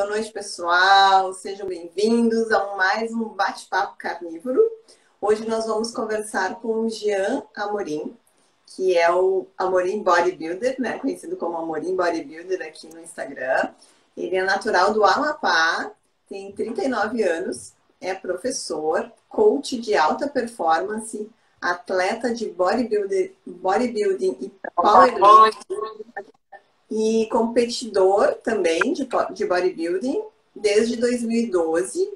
boa noite, pessoal. Sejam bem-vindos a mais um bate-papo carnívoro. Hoje nós vamos conversar com o Jean Amorim, que é o Amorim Bodybuilder, né? Conhecido como Amorim Bodybuilder aqui no Instagram. Ele é natural do Amapá, tem 39 anos, é professor, coach de alta performance, atleta de bodybuilding e powerlifting e competidor também de bodybuilding desde 2012.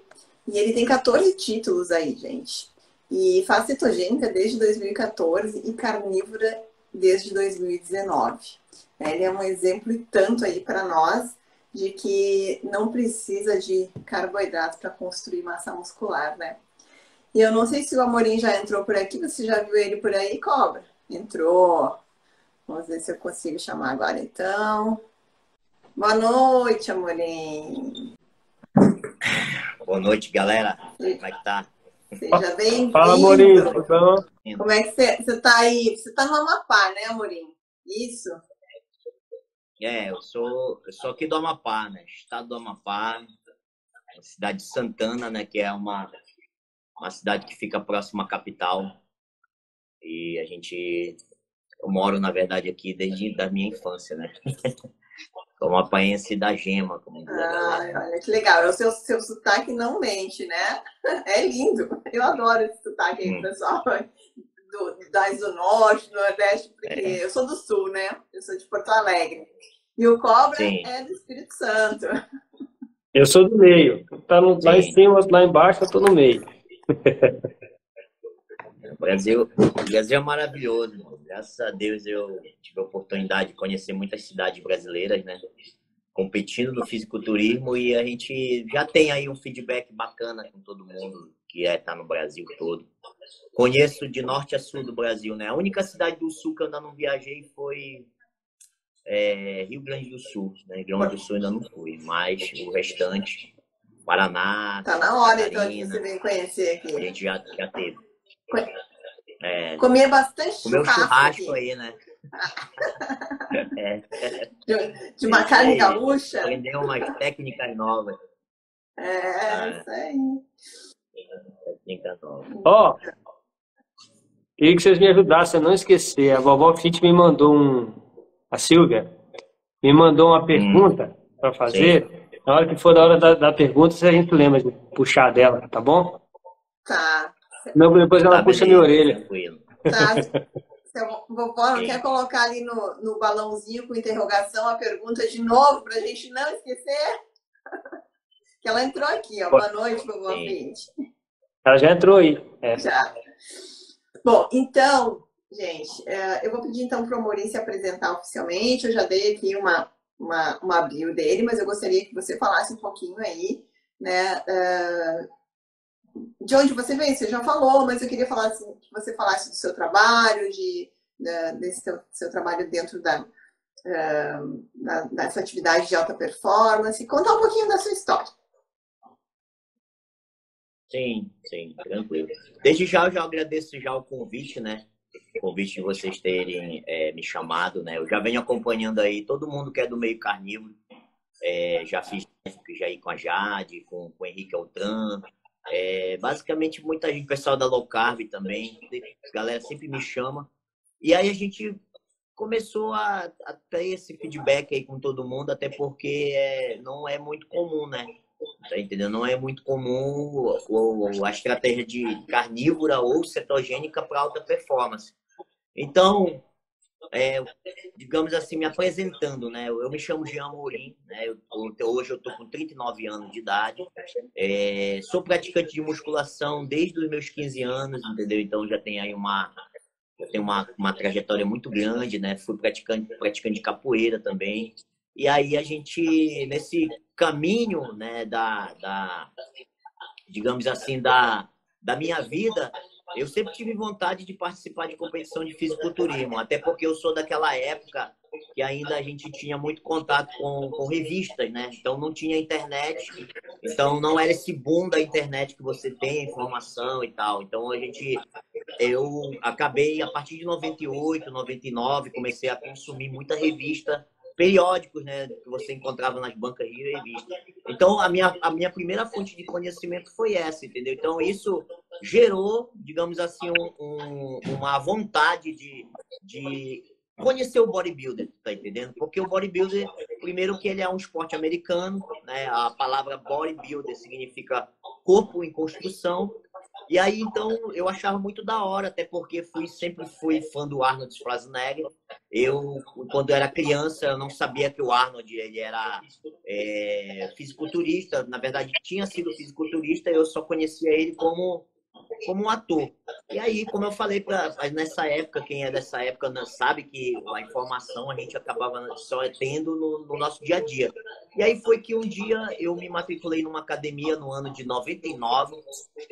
E ele tem 14 títulos aí, gente. E faz cetogênica desde 2014 e carnívora desde 2019. Ele é um exemplo e tanto aí para nós de que não precisa de carboidrato para construir massa muscular, né? E eu não sei se o Amorim já entrou por aqui. Você já viu ele por aí, Cobra? Entrou. Vamos ver se eu consigo chamar agora, então. Boa noite, Amorim. Boa noite, galera. Como é que tá? Seja bem-vindo. Fala, Amorim, tudo bom? Como é que você tá aí? Você tá no Amapá, né, Amorim? Isso? Eu sou aqui do Amapá, né? Estado do Amapá, cidade de Santana, né? Que é uma cidade que fica próxima à capital. E eu moro, na verdade, aqui desde a minha infância, né? Sou amapaense da gema, como diz a galera. Olha que legal. O seu sotaque não mente, né? É lindo. Eu adoro esse sotaque aí, pessoal. Do norte, do nordeste, porque eu sou do sul, né? Eu sou de Porto Alegre. E o Cobra é do Espírito Santo. Eu sou do meio. Tá lá em cima, lá embaixo, eu tô no meio. O Brasil é maravilhoso, mano. Graças a Deus eu tive a oportunidade de conhecer muitas cidades brasileiras, né? Competindo no fisiculturismo, e a gente já tem aí um feedback bacana com todo mundo que tá no Brasil todo. Conheço de norte a sul do Brasil, né? A única cidade do sul que eu ainda não viajei foi Rio Grande do Sul, né? Rio Grande do Sul ainda não fui, mas o restante, Paraná, tá na hora, Catarina, então, de você vir conhecer aqui. A gente já teve. Comer bastante Comer um churrasco aí, né? De uma carne gaúcha. Aprender umas técnicas novas. Isso aí. Técnica nova. Ó, queria que vocês me ajudassem a não esquecer. A vovó Fit me mandou a Silvia me mandou uma pergunta para fazer. Sim. Na hora que for da hora da pergunta, se a gente lembra de puxar dela, tá bom? Tá. Não, depois ela puxa minha orelha. Tá. Vovó, não quer colocar ali no balãozinho com interrogação a pergunta de novo para a gente não esquecer? Que ela entrou aqui, ó. Boa noite, vovó Fit. Ela já entrou aí. Já. Bom, então, gente, eu vou pedir então para o Amorim se apresentar oficialmente. Eu já dei aqui uma bio dele, mas eu gostaria que você falasse um pouquinho aí, né? De onde você vem, você já falou, mas eu queria falar assim, que você falasse do seu trabalho, desse seu trabalho dentro dessa atividade de alta performance. Contar um pouquinho da sua história. Sim, tranquilo. Desde já eu já agradeço já o convite, né? O convite de vocês terem me chamado, né? Eu já venho acompanhando aí todo mundo que é do meio carnívoro. Já fiz já aí com a Jade, com o Henrique Altran. Basicamente muita gente, pessoal da Low Carb também. A galera sempre me chama. E aí a gente começou a ter esse feedback aí com todo mundo, até porque não é muito comum, né? Tá entendendo? Não é muito comum a estratégia de carnívora ou cetogênica para alta performance. Então, digamos assim, me apresentando, né? Eu me chamo Jean Amorim, né? Hoje eu estou com 39 anos de idade. Sou praticante de musculação desde os meus 15 anos, entendeu? Então já tem aí uma trajetória muito grande, né? Fui praticante de capoeira também. E aí a gente, nesse caminho, né, digamos assim, da minha vida, eu sempre tive vontade de participar de competição de fisiculturismo, até porque eu sou daquela época que ainda a gente tinha muito contato com revistas, né? Então não tinha internet, então não era esse boom da internet que você tem, informação e tal. Então eu acabei, a partir de 98, 99, comecei a consumir muita revista periódicos, né, que você encontrava nas bancas de revista. Então, a minha primeira fonte de conhecimento foi essa, entendeu? Então, isso gerou, digamos assim, uma vontade de conhecer o bodybuilder, tá entendendo? Porque o bodybuilder, primeiro que ele é um esporte americano, né? A palavra bodybuilder significa corpo em construção. E aí, então, eu achava muito da hora, até porque sempre fui fã do Arnold Schwarzenegger. Eu, quando era criança, eu não sabia que o Arnold ele era fisiculturista. Na verdade, tinha sido fisiculturista, eu só conhecia ele como um ator. E aí, como eu falei, nessa época, quem é dessa época não sabe que a informação a gente acabava só tendo no nosso dia a dia. E aí foi que um dia eu me matriculei numa academia no ano de 99,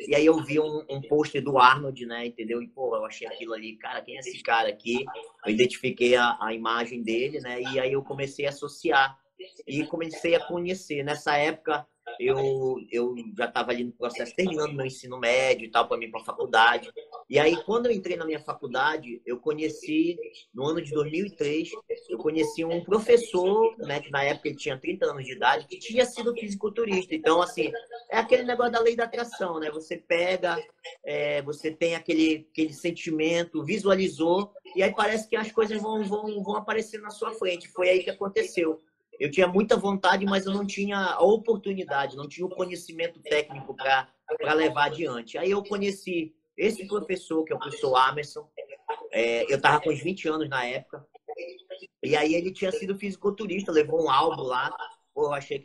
e aí eu vi um pôster do Arnold, né, entendeu? E, pô, eu achei aquilo ali, cara, quem é esse cara aqui? Eu identifiquei a imagem dele, né, e aí eu comecei a associar e comecei a conhecer. Nessa época, eu já estava ali no processo, terminando meu ensino médio e tal, para mim para a faculdade. E aí, quando eu entrei na minha faculdade, eu conheci, no ano de 2003, eu conheci um professor, né, que na época ele tinha 30 anos de idade, que tinha sido fisiculturista. Então, assim, é aquele negócio da lei da atração, né? Você pega, você tem aquele sentimento, visualizou, e aí parece que as coisas vão aparecer na sua frente. Foi aí que aconteceu. Eu tinha muita vontade, mas eu não tinha a oportunidade, não tinha o conhecimento técnico para levar adiante. Aí eu conheci esse professor, que é o professor Amerson. Eu estava com uns 20 anos na época. E aí ele tinha sido fisiculturista, levou um álbum lá. Pô, eu achei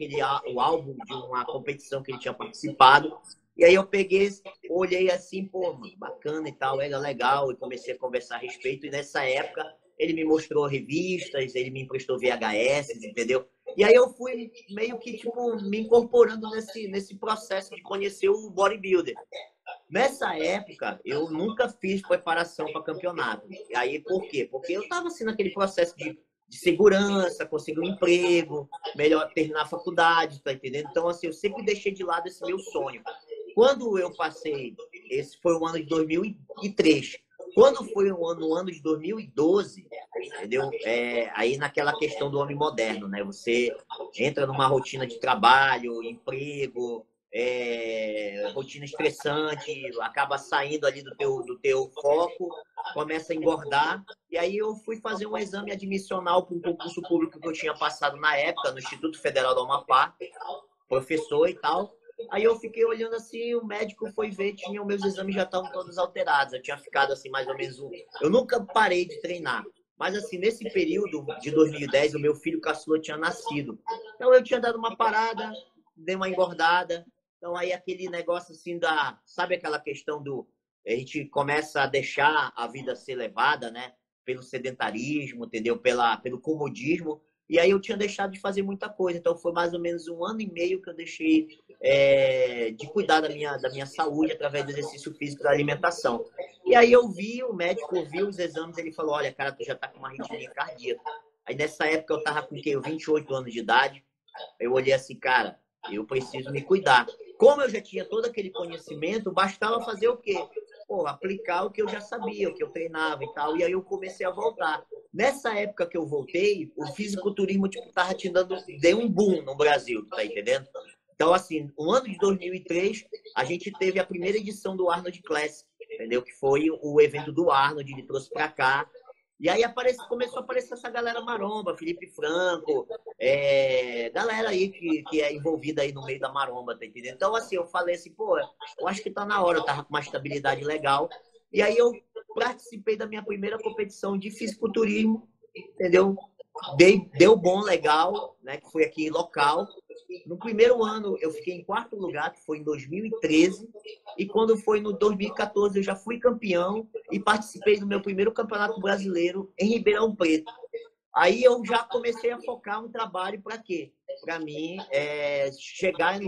o álbum de uma competição que ele tinha participado. E aí eu peguei, olhei assim, pô, mano, bacana e tal, era legal. E comecei a conversar a respeito. E nessa época ele me mostrou revistas, ele me emprestou VHS, entendeu? E aí eu fui meio que, tipo, me incorporando nesse processo de conhecer o bodybuilder. Nessa época, eu nunca fiz preparação para campeonato. E aí, por quê? Porque eu estava assim naquele processo de segurança, conseguir um emprego, melhor terminar a faculdade, tá entendendo? Então, assim, eu sempre deixei de lado esse meu sonho. Quando eu passei, esse foi o ano de 2003. Quando foi no ano de 2012, entendeu? Aí naquela questão do homem moderno, né? Você entra numa rotina de trabalho, emprego, rotina estressante, acaba saindo ali do teu foco, começa a engordar. E aí eu fui fazer um exame admissional para um concurso público que eu tinha passado na época, no Instituto Federal do Amapá, professor e tal. Aí eu fiquei olhando assim, o médico foi ver, meus exames já estavam todos alterados. Eu tinha ficado assim mais ou menos Eu nunca parei de treinar. Mas assim, nesse período de 2010, o meu filho caçula tinha nascido. Então eu tinha dado uma parada, dei uma engordada. Então aí aquele negócio assim sabe aquela questão a gente começa a deixar a vida ser levada, né? Pelo sedentarismo, entendeu? Pelo comodismo. E aí eu tinha deixado de fazer muita coisa. Então foi mais ou menos 1 ano e meio que eu deixei de cuidar da minha saúde através do exercício físico e da alimentação. E aí o médico ouviu os exames, ele falou, olha, cara, tu já tá com uma arritmia cardíaca. Aí nessa época eu tava com 28 anos de idade. Eu olhei assim, cara, eu preciso me cuidar. Como eu já tinha todo aquele conhecimento, bastava fazer o quê? Pô, aplicar o que eu já sabia, o que eu treinava e tal. E aí eu comecei a voltar. Nessa época que eu voltei, o fisiculturismo tipo, tava deu um boom no Brasil, tá entendendo? Então, assim, no ano de 2003, a gente teve a primeira edição do Arnold Classic, entendeu? Que foi o evento do Arnold, ele trouxe para cá. E aí começou a aparecer essa galera maromba, Felipe Franco, galera aí que é envolvida aí no meio da maromba, tá entendendo? Então, assim, eu falei assim, pô, eu acho que tá na hora, eu tava com uma estabilidade legal. E aí eu participei da minha primeira competição de fisiculturismo, entendeu? Deu bom, legal, né? Que foi aqui local. No primeiro ano eu fiquei em quarto lugar, que foi em 2013, e quando foi no 2014 eu já fui campeão e participei do meu primeiro campeonato brasileiro em Ribeirão Preto. Aí eu já comecei a focar um trabalho para quê? Para mim chegar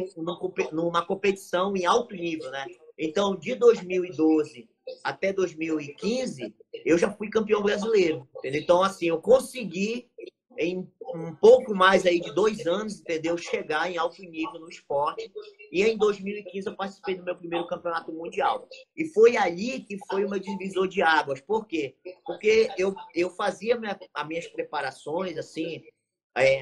numa competição em alto nível, né? Então, de 2012 até 2015, eu já fui campeão brasileiro. Entendeu? Então, assim, eu consegui, em um pouco mais aí de 2 anos, entendeu? Chegar em alto nível no esporte. E em 2015 eu participei do meu primeiro campeonato mundial. E foi ali que foi o meu divisor de águas. Por quê? Porque eu fazia as minhas preparações, assim,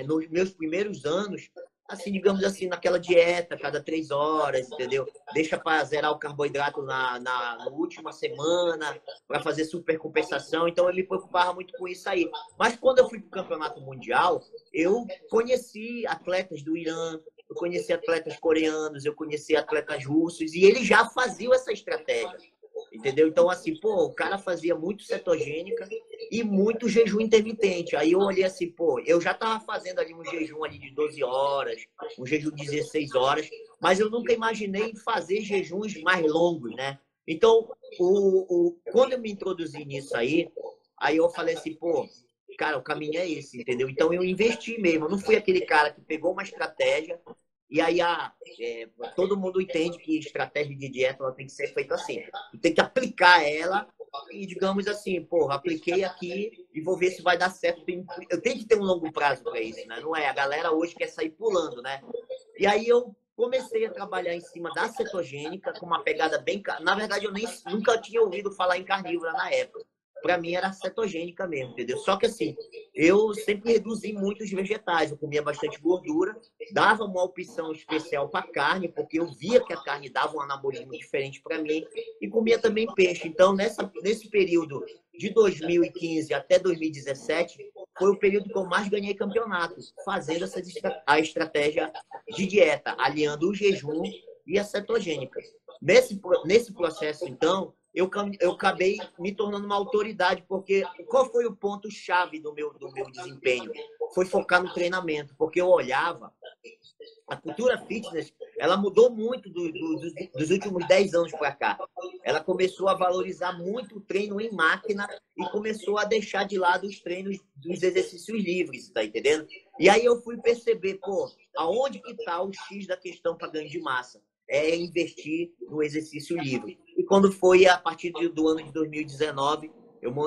nos meus primeiros anos, assim, digamos assim, naquela dieta, cada 3 horas, entendeu? Deixa para zerar o carboidrato na última semana, para fazer supercompensação. Então, eu me preocupava muito com isso aí. Mas quando eu fui para o campeonato mundial, eu conheci atletas do Irã, eu conheci atletas coreanos, eu conheci atletas russos, e eles já faziam essa estratégia. Entendeu? Então, assim, pô, o cara fazia muito cetogênica e muito jejum intermitente. Aí eu olhei assim, pô, eu já tava fazendo ali um jejum ali de 12 horas, um jejum de 16 horas, mas eu nunca imaginei fazer jejuns mais longos, né? Então, quando eu me introduzi nisso aí eu falei assim, pô, cara, o caminho é esse, entendeu? Então eu investi mesmo, eu não fui aquele cara que pegou uma estratégia e aí todo mundo entende que estratégia de dieta ela tem que ser feita assim. Tu tem que aplicar ela e, digamos assim, porra, apliquei aqui e vou ver se vai dar certo. Eu tenho que ter um longo prazo para isso, né? Não é? A galera hoje quer sair pulando, né? E aí eu comecei a trabalhar em cima da cetogênica com uma pegada bem... Na verdade, eu nunca tinha ouvido falar em carnívora na época. Para mim era cetogênica mesmo, entendeu? Só que assim, eu sempre reduzi muito os vegetais, eu comia bastante gordura, dava uma opção especial para carne, porque eu via que a carne dava um anabolismo diferente para mim, e comia também peixe. Então, nesse período de 2015 até 2017, foi o período que eu mais ganhei campeonatos, fazendo a estratégia de dieta, aliando o jejum e a cetogênica. Nesse processo, então, eu acabei me tornando uma autoridade, porque qual foi o ponto-chave do meu desempenho? Foi focar no treinamento, porque eu olhava, a cultura fitness, ela mudou muito dos últimos 10 anos para cá. Ela começou a valorizar muito o treino em máquina e começou a deixar de lado os treinos dos exercícios livres, tá entendendo? E aí eu fui perceber, pô, aonde que está o X da questão para ganho de massa? É investir no exercício livre. E quando foi a partir do ano de 2019,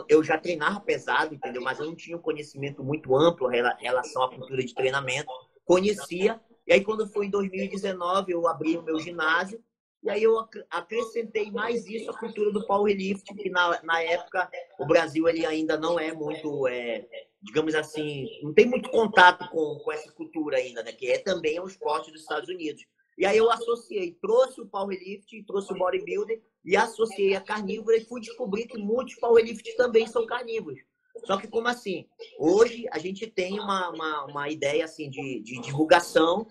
eu já treinava pesado, entendeu? Mas eu não tinha um conhecimento muito amplo em relação à cultura de treinamento. Conhecia, e aí quando foi em 2019, eu abri o meu ginásio, e aí eu acrescentei mais isso, a cultura do powerlifting, que na época o Brasil ele ainda não é muito, digamos assim, não tem muito contato com essa cultura ainda, né? Que é também um esporte dos Estados Unidos. E aí eu associei, trouxe o powerlifting, trouxe o bodybuilding e associei a carnívora e fui descobrir que muitos powerlifters também são carnívoros. Só que como assim? Hoje a gente tem uma ideia assim de divulgação.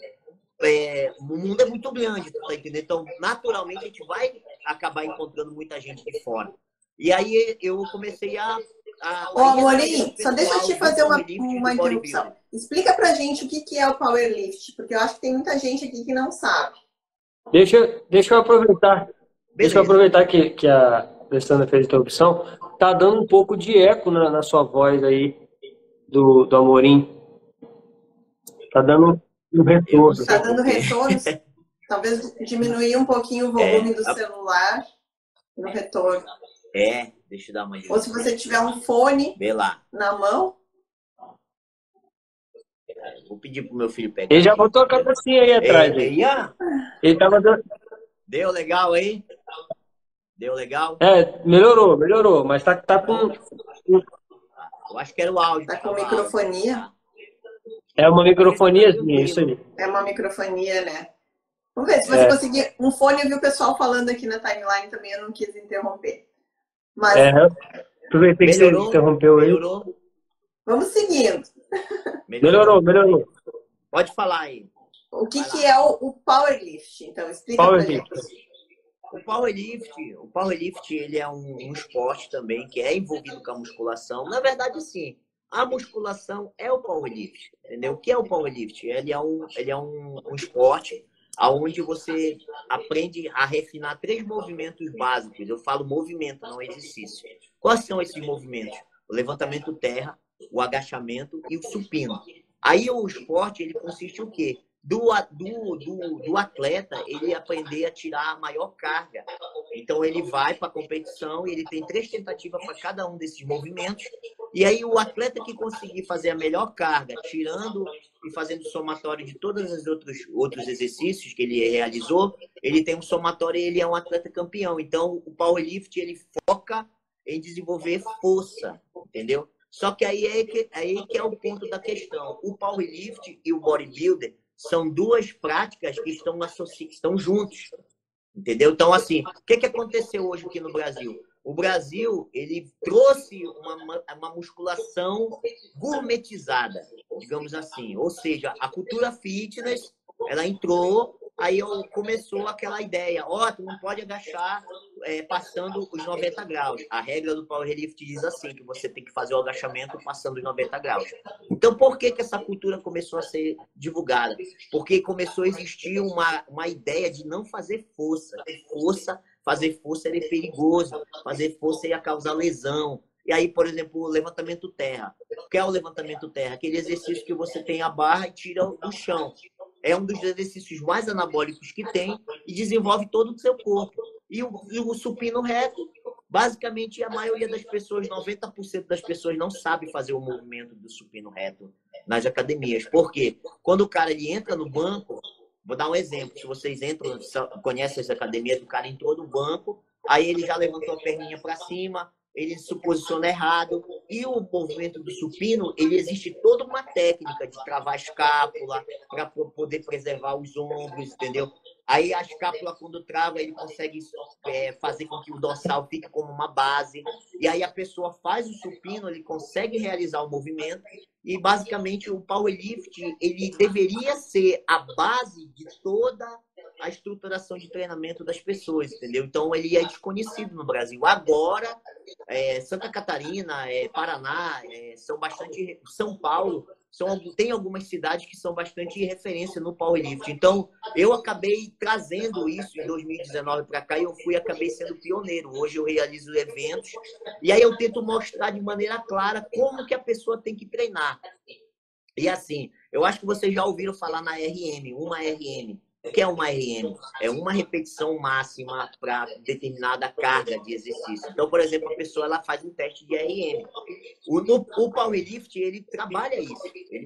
O mundo é muito grande, tá entendendo? Então, naturalmente, a gente vai acabar encontrando muita gente de fora. E aí eu comecei Ô, Amorim, só deixa eu te fazer uma interrupção. Explica pra gente o que é o powerlift, porque eu acho que tem muita gente aqui que não sabe. Deixa eu aproveitar. Beleza. Deixa eu aproveitar que a Alessandra fez a interrupção. Tá dando um pouco de eco na sua voz aí do Amorim. Tá dando um retorno. Tá dando retorno. Talvez diminuir um pouquinho o volume do celular no retorno. Deixa eu dar uma... Ou se você tiver um fone na mão. Vou pedir pro meu filho pegar. Ele já botou a cabecinha aí atrás. Ele tava dando... Deu legal aí? Deu legal? Melhorou, mas tá com... Eu acho que era o áudio. Tá com microfonia? É uma microfoniazinha, isso aí. É uma microfonia, né? Vamos ver, se você conseguir um fone, eu vi o pessoal falando aqui na timeline também, eu não quis interromper. Mas... aproveitei que você interrompeu aí. Vamos seguindo. Melhorou. Pode falar aí. O que é o powerlift? Então, explica pra gente. O powerlift ele é um esporte também que é envolvido com a musculação. Na verdade, sim. A musculação é o powerlift, entendeu? O que é o powerlift? Ele é um esporte onde você aprende a refinar 3 movimentos básicos. Eu falo movimento, não exercício. Quais são esses movimentos? O levantamento terra, o agachamento e o supino. Aí o esporte ele consiste o quê? Do atleta ele aprender a tirar a maior carga. Então ele vai para a competição e ele tem 3 tentativas para cada um desses movimentos. E aí o atleta que conseguir fazer a melhor carga, tirando e fazendo somatório de todos os outros exercícios que ele realizou, ele tem um somatório e ele é um atleta campeão. Então o powerlift ele foca em desenvolver força, entendeu? Só que aí que é o ponto da questão. O powerlift e o bodybuilder são duas práticas que estão juntos. Entendeu? Então, assim, o que aconteceu hoje aqui no Brasil? O Brasil, ele trouxe uma musculação gourmetizada, digamos assim. Ou seja, a cultura fitness, ela entrou, aí começou aquela ideia, tu não pode agachar passando os 90 graus. A regra do powerlift diz assim, que você tem que fazer o agachamento passando os 90 graus. Então, por que essa cultura começou a ser divulgada? Porque começou a existir uma ideia de não fazer força. Fazer força era perigoso. Fazer força ia causar lesão. E aí, por exemplo, o levantamento terra. O que é o levantamento terra? Aquele exercício que você tem a barra e tira do chão. É um dos exercícios mais anabólicos que tem e desenvolve todo o seu corpo. E o supino reto, basicamente, a maioria das pessoas, 90% das pessoas não sabe fazer o movimento do supino reto nas academias. Por quê? Quando o cara ele entra no banco, vou dar um exemplo, se vocês entram, conhecem as academias, o cara entrou no banco, aí ele já levantou a perninha para cima, ele se posiciona errado, e o movimento do supino, ele existe toda uma técnica de travar a escápula para poder preservar os ombros, entendeu? Aí a escápula, quando trava, ele consegue fazer com que o dorsal fique como uma base. E aí a pessoa faz o supino, ele consegue realizar o movimento. E basicamente o powerlift, ele deveria ser a base de toda a estruturação de treinamento das pessoas, entendeu? Então ele é desconhecido no Brasil. Agora, Santa Catarina, Paraná, São Paulo, tem algumas cidades que são bastante referência no powerlift. Então, eu acabei trazendo isso em 2019 para cá e acabei sendo pioneiro. Hoje eu realizo eventos e aí eu tento mostrar de maneira clara como que a pessoa tem que treinar. E assim, eu acho que vocês já ouviram falar na RM, uma RM. O que é uma RM? É uma repetição máxima para determinada carga de exercício. Então, por exemplo, a pessoa ela faz um teste de RM. O powerlift, ele trabalha isso.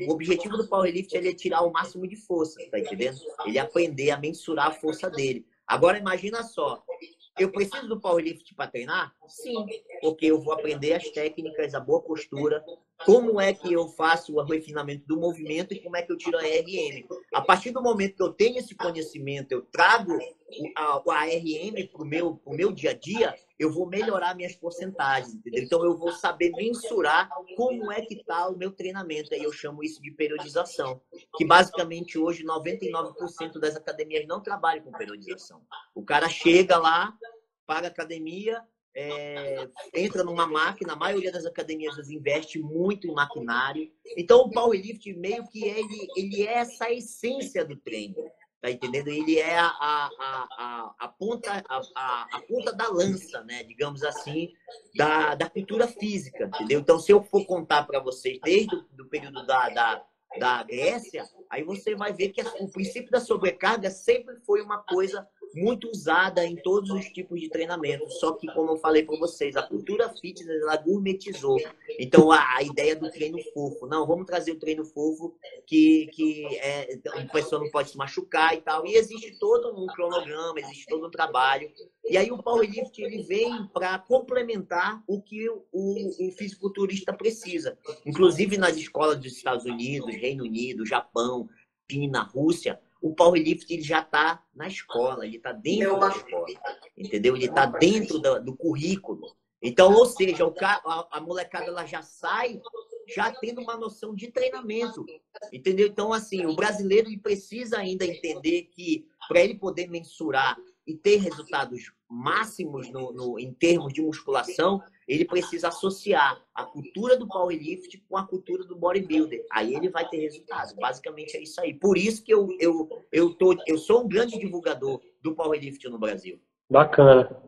O objetivo do powerlift é tirar o máximo de força, tá entendendo? Ele aprender a mensurar a força dele. Agora, imagina só. Eu preciso do powerlift para treinar? Sim, porque eu vou aprender as técnicas, a boa postura, como é que eu faço o refinamento do movimento e como é que eu tiro a RM. A partir do momento que eu tenho esse conhecimento, eu trago a RM para o meu dia a dia, eu vou melhorar minhas porcentagens, entendeu? Então, eu vou saber mensurar como é que está o meu treinamento. Aí eu chamo isso de periodização, que basicamente hoje 99% das academias não trabalham com periodização. O cara chega lá, paga a academia, entra numa máquina, a maioria das academias investe muito em maquinário. Então, o powerlift meio que ele é essa essência do treino. Tá entendendo? Ele é a ponta da lança, né? Digamos assim, da cultura física, entendeu? Então, se eu for contar para vocês desde o período da Grécia, aí você vai ver que o princípio da sobrecarga sempre foi uma coisa muito usada em todos os tipos de treinamento. Só que, como eu falei para vocês, a cultura fitness ela gourmetizou. Então, a ideia do treino fofo. Não, vamos trazer o treino fofo que a pessoa não pode se machucar e tal. E existe todo um cronograma, existe todo um trabalho. E aí o powerlift ele vem para complementar o que o fisiculturista precisa. Inclusive nas escolas dos Estados Unidos, Reino Unido, Japão, China, Rússia, o powerlift ele já está na escola, ele está dentro da escola, entendeu? Ele está dentro do currículo. Então, ou seja, a molecada ela já sai já tendo uma noção de treinamento, entendeu? Então, assim, o brasileiro ele precisa ainda entender que para ele poder mensurar e ter resultados máximos em termos de musculação, ele precisa associar a cultura do powerlift com a cultura do bodybuilder. Aí ele vai ter resultado. Basicamente é isso aí. Por isso que eu sou um grande divulgador do powerlift no Brasil. Bacana.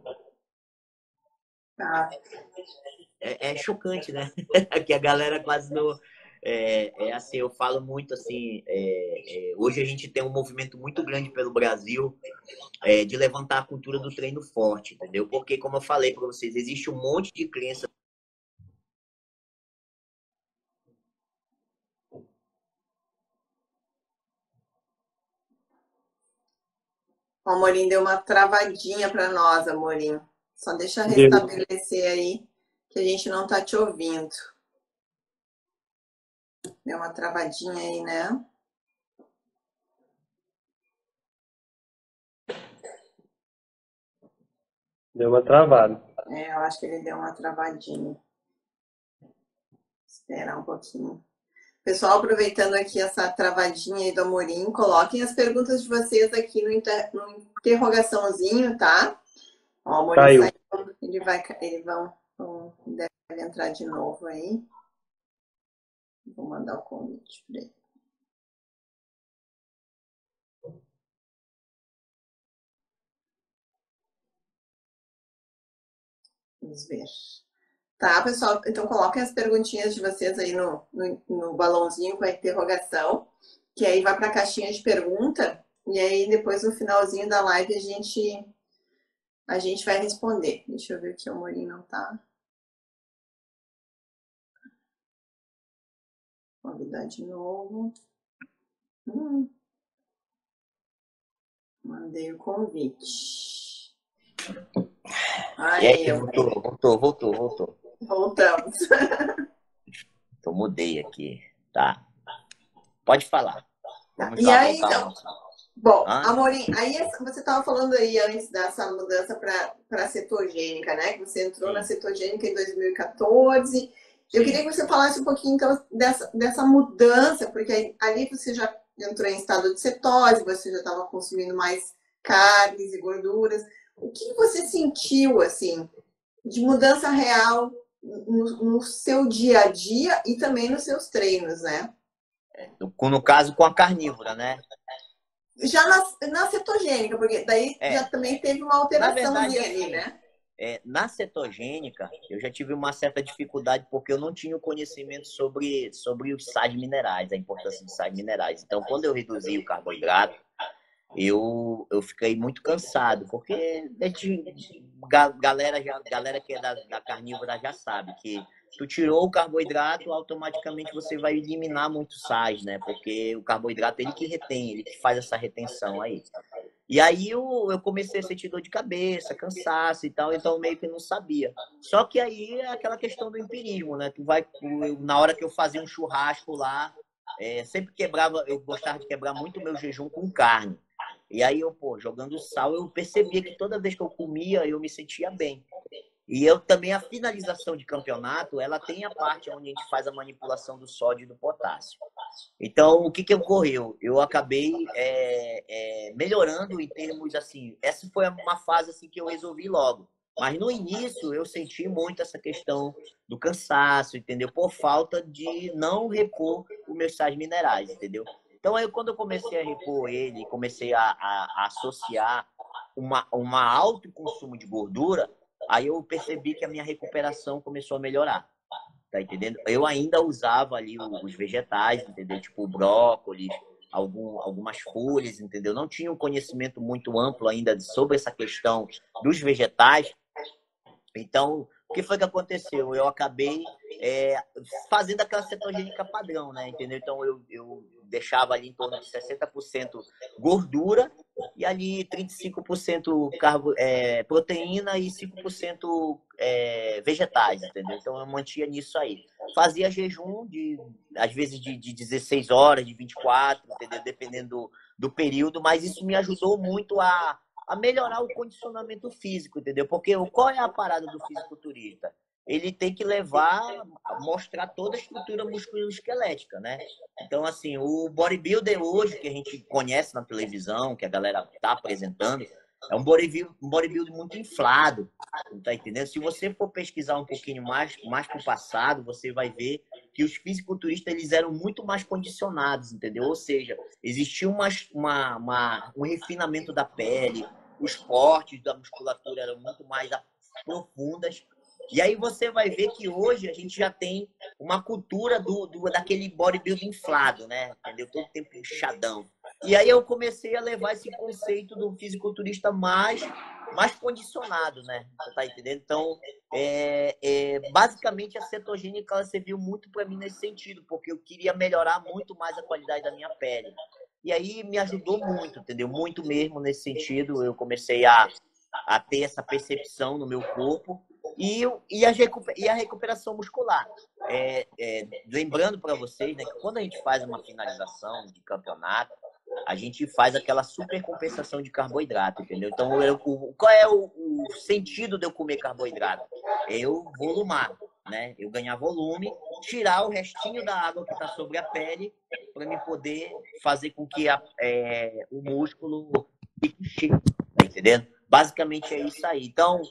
É chocante, né? Que a galera quase não... assim, eu falo muito assim, hoje a gente tem um movimento muito grande pelo Brasil de levantar a cultura do treino forte, entendeu? Porque, como eu falei para vocês, existe um monte de crença. O Amorim deu uma travadinha para nós, Amorim. Só deixa restabelecer aí, que a gente não está te ouvindo. Deu uma travadinha aí, né? Deu uma travada. Eu acho que ele deu uma travadinha. Esperar um pouquinho. Pessoal, aproveitando aqui essa travadinha aí do Amorim, coloquem as perguntas de vocês aqui no interrogaçãozinho, tá? Ó, o Amorim Caiu. saiu, deve entrar de novo aí. Vou mandar o convite para ele. Vamos ver. Tá, pessoal? Então coloquem as perguntinhas de vocês aí no balãozinho com a interrogação, que aí vai para a caixinha de pergunta, e aí depois no finalzinho da live a gente vai responder. Deixa eu ver aqui, o Amorim não tá. Convidar de novo. Mandei o convite. Aí, voltou. Voltamos. Então, mudei aqui. Tá. Pode falar. Vamos E lá aí, voltar. então, bom, Amorim, aí você estava falando aí antes dessa mudança para a cetogênica, né? Que você entrou na cetogênica em 2014. Eu queria que você falasse um pouquinho, então, dessa mudança, porque ali você já entrou em estado de cetose, você já estava consumindo mais carnes e gorduras. O que você sentiu, assim, de mudança real no seu dia a dia e também nos seus treinos, né? No caso, com a carnívora, né? Já na cetogênica, porque daí já também teve uma alteração ali, né? Na cetogênica, eu já tive uma certa dificuldade porque eu não tinha o conhecimento sobre os sais minerais, a importância dos sais minerais. Então, quando eu reduzi o carboidrato, eu fiquei muito cansado, porque galera que é da carnívora já sabe que tu tirou o carboidrato, automaticamente você vai eliminar muitos sais, né? Porque o carboidrato ele que retém, ele que faz essa retenção aí. E aí eu comecei a sentir dor de cabeça, cansaço e tal, então meio que não sabia. Só que aí é aquela questão do empirismo, né? Na hora que eu fazia um churrasco lá, sempre quebrava, eu gostava de quebrar muito o meu jejum com carne. E aí jogando sal, eu percebia que toda vez que eu comia, eu me sentia bem. E eu também, a finalização de campeonato, ela tem a parte onde a gente faz a manipulação do sódio e do potássio. Então, o que ocorreu? Eu acabei melhorando em termos, assim, essa foi uma fase assim, que eu resolvi logo. Mas no início eu senti muito essa questão do cansaço, entendeu? Por falta de não repor os meus sais minerais, entendeu? Então, aí, quando eu comecei a repor ele, comecei a associar uma alto consumo de gordura, aí eu percebi que a minha recuperação começou a melhorar. Tá entendendo? Eu ainda usava ali os vegetais, entendeu? Tipo brócolis, algumas folhas, entendeu? Não tinha um conhecimento muito amplo ainda sobre essa questão dos vegetais. Então, o que foi que aconteceu? Eu acabei fazendo aquela cetogênica padrão, né? Entendeu? Então, eu deixava ali em torno de 60% gordura e ali 35% proteína e 5% vegetais, entendeu? Então, eu mantinha nisso aí. Fazia jejum, às vezes, de 16 horas, de 24, entendeu? Dependendo do período, mas isso me ajudou muito a melhorar o condicionamento físico, entendeu? Porque qual é a parada do fisiculturista? Ele tem que mostrar toda a estrutura musculoesquelética, né? Então, assim, o bodybuilder hoje, que a gente conhece na televisão, que a galera tá apresentando, é um bodybuilder muito inflado, tá entendendo? Se você for pesquisar um pouquinho mais pro passado, você vai ver que os fisiculturistas, eles eram muito mais condicionados, entendeu? Ou seja, existia um refinamento da pele, os cortes da musculatura eram muito mais profundas. E aí você vai ver que hoje a gente já tem uma cultura daquele bodybuilding inflado, né? Entendeu? Todo tempo inchadão. E aí eu comecei a levar esse conceito do fisiculturista mais condicionado, né? Você tá entendendo? Então, basicamente a cetogênica ela serviu muito para mim nesse sentido, porque eu queria melhorar muito mais a qualidade da minha pele. E aí me ajudou muito, entendeu? Muito mesmo nesse sentido. Eu comecei a ter essa percepção no meu corpo. E a recuperação muscular. Lembrando para vocês, né, que quando a gente faz uma finalização de campeonato, a gente faz aquela supercompensação de carboidrato, entendeu? Então, qual é o sentido de eu comer carboidrato? É eu volumar, né? Eu ganhar volume, tirar o restinho da água que está sobre a pele para me poder fazer com que o músculo fique cheio, tá entendendo? Basicamente é isso aí. Então,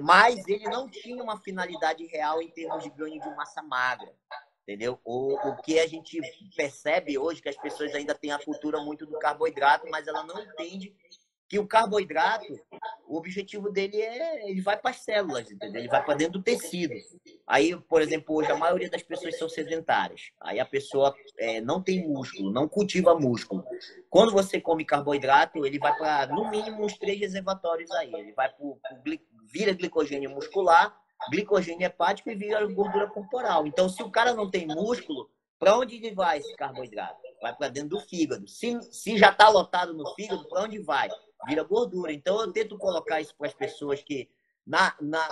mas ele não tinha uma finalidade real em termos de ganho de massa magra, entendeu? O que a gente percebe hoje que as pessoas ainda têm a cultura muito do carboidrato, mas ela não entende que o carboidrato, o objetivo dele ele vai para as células, entendeu? Ele vai para dentro do tecido. Aí, por exemplo, hoje a maioria das pessoas são sedentárias. Aí a pessoa não tem músculo, não cultiva músculo. Quando você come carboidrato, ele vai para, no mínimo, uns 3 reservatórios aí. Ele vai vira glicogênio muscular, glicogênio hepático e vira gordura corporal. Então, se o cara não tem músculo, para onde ele vai esse carboidrato? Vai para dentro do fígado. Se já está lotado no fígado, para onde vai? Vira gordura. Então, eu tento colocar isso para as pessoas que,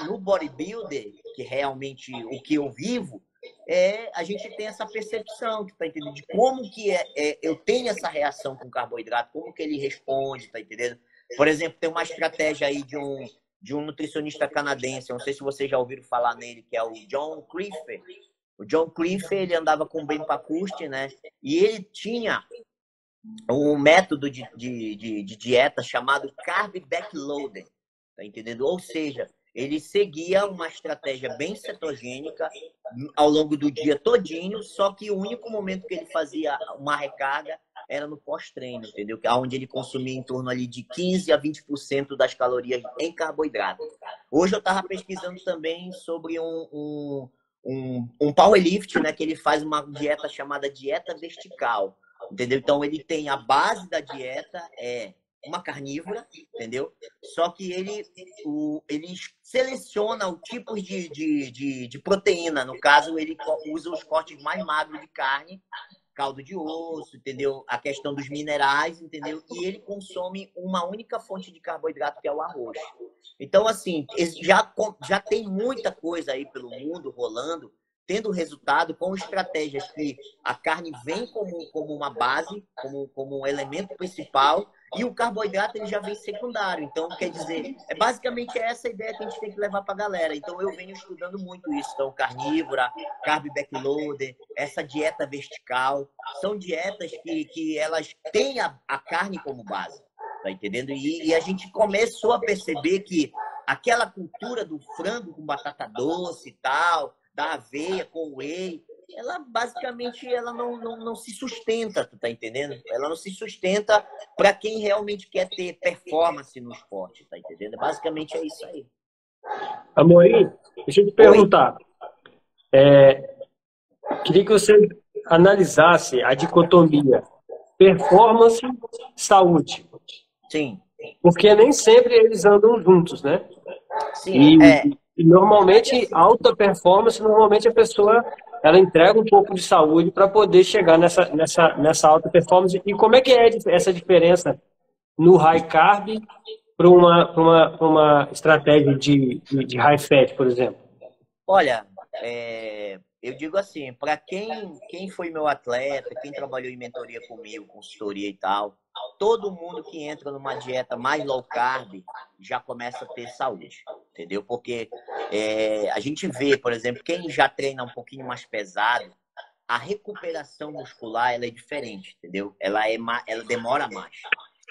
no bodybuilder, que realmente o que eu vivo, a gente tem essa percepção, tá entendendo? De como que eu tenho essa reação com carboidrato, como que ele responde, tá entendendo? Por exemplo, tem uma estratégia aí de um nutricionista canadense, não sei se vocês já ouviram falar nele, que é o John Cliffer. O John Cliffer, ele andava com o Ben Pakusti, né? E ele tinha um método de dieta chamado Carb Backloading, tá entendendo? Ou seja, ele seguia uma estratégia bem cetogênica ao longo do dia todinho, só que o único momento que ele fazia uma recarga era no pós-treino, entendeu? Onde ele consumia em torno ali de 15 a 20% das calorias em carboidrato. Hoje eu estava pesquisando também sobre um powerlift, né? Que ele faz uma dieta chamada dieta vertical, entendeu? Então ele tem a base da dieta, uma carnívora, entendeu? Só que ele seleciona o tipo de proteína. No caso, ele usa os cortes mais magros de carne, caldo de osso, entendeu? A questão dos minerais, entendeu? E ele consome uma única fonte de carboidrato, que é o arroz. Então, assim, já tem muita coisa aí pelo mundo rolando, tendo resultado com estratégias que a carne vem como uma base, como um elemento principal, e o carboidrato ele já vem secundário. Então, quer dizer, basicamente essa ideia que a gente tem que levar para a galera. Então, eu venho estudando muito isso. Então, carnívora, carb backloader, essa dieta vertical, são dietas que elas têm a carne como base, tá entendendo? E a gente começou a perceber que aquela cultura do frango com batata doce e tal, da aveia com whey, ela basicamente não se sustenta, tu tá entendendo? Ela não se sustenta para quem realmente quer ter performance no esporte, tá entendendo? Basicamente é isso aí. Amorim, deixa eu te perguntar. Queria que você analisasse a dicotomia performance, saúde. Sim. Porque nem sempre eles andam juntos, né? Sim, E normalmente, alta performance, normalmente a pessoa ela entrega um pouco de saúde para poder chegar nessa alta performance. E como é que é essa diferença no high carb para uma estratégia de high fat, por exemplo? Olha, eu digo assim, para quem foi meu atleta, quem trabalhou em mentoria comigo, consultoria e tal, todo mundo que entra numa dieta mais low carb já começa a ter saúde, entendeu? Porque a gente vê, por exemplo, quem já treina um pouquinho mais pesado, a recuperação muscular ela é diferente, entendeu? Ela demora mais,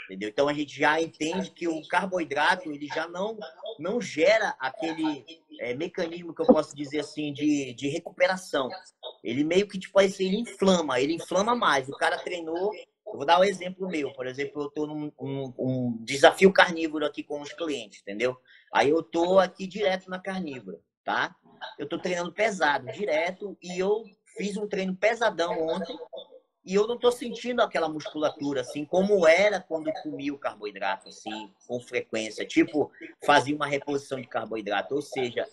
entendeu? Então a gente já entende que o carboidrato ele já não gera aquele mecanismo que eu posso dizer assim de recuperação. Ele meio que tipo assim, ele inflama mais. O cara treinou. Eu vou dar um exemplo meu. Por exemplo, eu estou num desafio carnívoro aqui com os clientes, entendeu? Aí eu estou aqui direto na carnívora, tá? Eu estou treinando pesado, direto, e eu fiz um treino pesadão ontem e eu não estou sentindo aquela musculatura assim como era quando eu comia o carboidrato assim com frequência, tipo fazia uma reposição de carboidrato. Ou seja,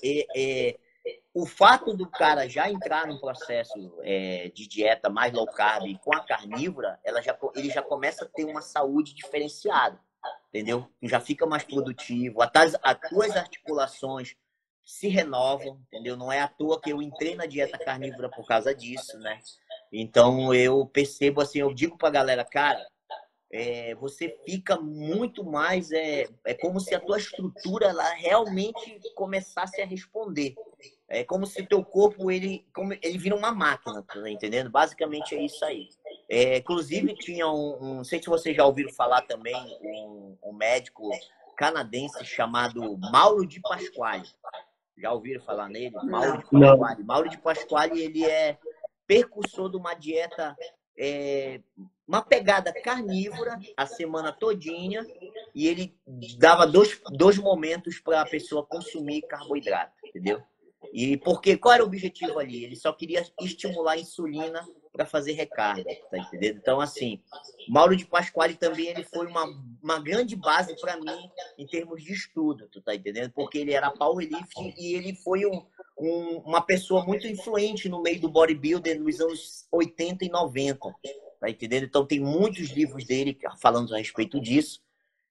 o fato do cara já entrar num processo de dieta mais low carb com a carnívora, ele já começa a ter uma saúde diferenciada, entendeu? Já fica mais produtivo, as tuas articulações se renovam, entendeu? Não é à toa que eu entrei na dieta carnívora por causa disso, né? Então eu percebo assim, eu digo pra galera, cara, você fica muito mais, é como se a tua estrutura ela realmente começasse a responder. É como se o teu corpo ele vira uma máquina, tá entendendo? Basicamente é isso aí. Inclusive tinha não sei se vocês já ouviram falar também, um médico canadense chamado Mauro de Pasquale. Já ouviram falar nele? Mauro de Não. Pasquale. Mauro de Pasquale, ele é percursor de uma dieta, uma pegada carnívora a semana todinha, e ele dava dois momentos para a pessoa consumir carboidrato, entendeu? E porque qual era o objetivo ali? Ele só queria estimular a insulina para fazer recarga, tá entendendo? Então, assim, Mauro de Pasquale também ele foi uma grande base para mim em termos de estudo, tu tá entendendo? Porque ele era powerlifting e ele foi uma pessoa muito influente no meio do bodybuilder nos anos 80 e 90, tá entendendo? Então, tem muitos livros dele falando a respeito disso.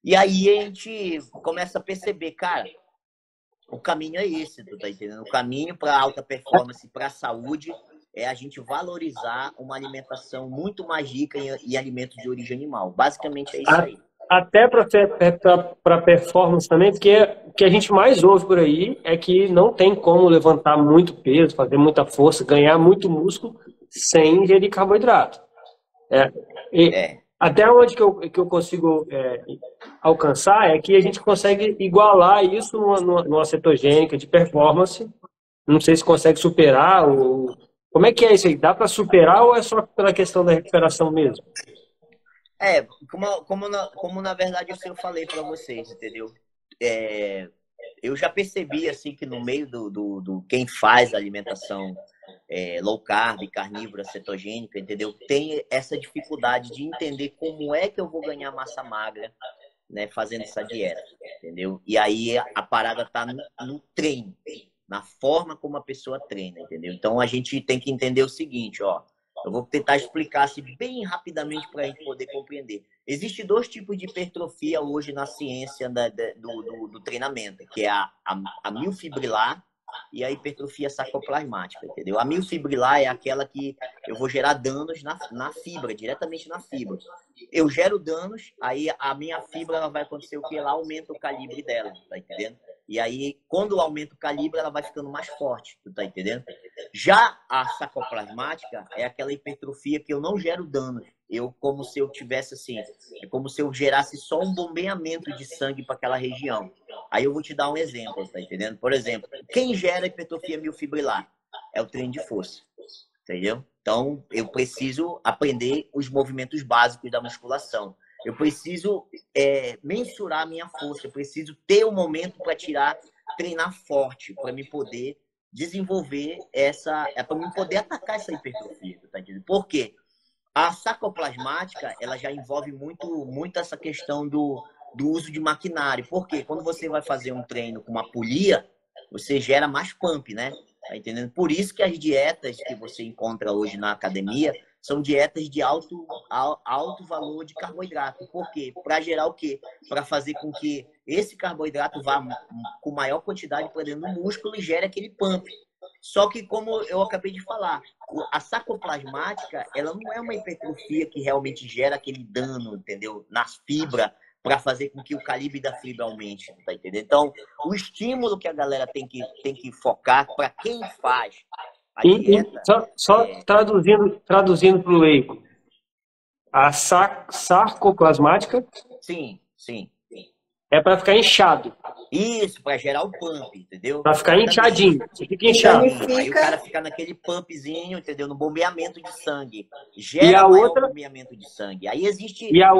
E aí a gente começa a perceber, cara, o caminho é esse, tu tá entendendo? O caminho para alta performance, para a saúde, é a gente valorizar uma alimentação muito mais rica em alimentos de origem animal. Basicamente é isso aí. Até para performance também, porque o que a gente mais ouve por aí é que não tem como levantar muito peso, fazer muita força, ganhar muito músculo sem ingerir carboidrato. Até onde que eu consigo alcançar é que a gente consegue igualar isso numa cetogênica de performance. Não sei se consegue superar. Como é que é isso aí? Dá para superar ou é só pela questão da recuperação mesmo? Como na verdade eu falei para vocês, entendeu? Eu já percebi assim que no meio do quem faz a alimentação low carb, carnívora, cetogênica, entendeu? Tem essa dificuldade de entender como é que eu vou ganhar massa magra, né, fazendo essa dieta, entendeu? E aí a parada tá no treino, na forma como a pessoa treina, entendeu? Então a gente tem que entender o seguinte, ó. Eu vou tentar explicar assim, bem rapidamente para a gente poder compreender. Existem dois tipos de hipertrofia hoje na ciência do treinamento, que é a miofibrilar e a hipertrofia sarcoplasmática, entendeu? A miofibrilar é aquela que eu vou gerar danos na fibra, diretamente na fibra. Eu gero danos, aí a minha fibra ela vai acontecer o que? Ela aumenta o calibre dela, tá entendendo? E aí, quando aumenta o calibre, ela vai ficando mais forte, tu tá entendendo? Já a sarcoplasmática é aquela hipertrofia que eu não gero danos. Como se eu tivesse assim, é como se eu gerasse só um bombeamento de sangue para aquela região. Aí eu vou te dar um exemplo, tá entendendo? Por exemplo, quem gera hipertrofia miofibrilar? É o treino de força, entendeu? Então, eu preciso aprender os movimentos básicos da musculação. Eu preciso mensurar a minha força. Eu preciso ter um momento para treinar forte, para me poder desenvolver para me poder atacar essa hipertrofia, tá entendendo? Por quê? A sarcoplasmática, ela já envolve muito essa questão do uso de maquinário. Por quê? Quando você vai fazer um treino com uma polia, você gera mais pump, né? Tá entendendo? Por isso que as dietas que você encontra hoje na academia são dietas de alto valor de carboidrato. Por quê? Para gerar o quê? Para fazer com que esse carboidrato vá com maior quantidade para dentro do músculo e gere aquele pump. Só que, como eu acabei de falar, a sarcoplasmática, ela não é uma hipertrofia que realmente gera aquele dano, entendeu? Nas fibras, para fazer com que o calibre da fibra aumente, tá entendendo? Então, o estímulo que a galera tem que focar para quem faz a dieta... Só traduzindo para o leigo, a sarcoplasmática Sim. é para ficar inchado. Isso, para gerar o pump, entendeu? Para ficar inchadinho. Você fica inchado. Aí o cara fica naquele pumpzinho, entendeu? No bombeamento de sangue. Gera bombeamento de sangue. Aí existe... E a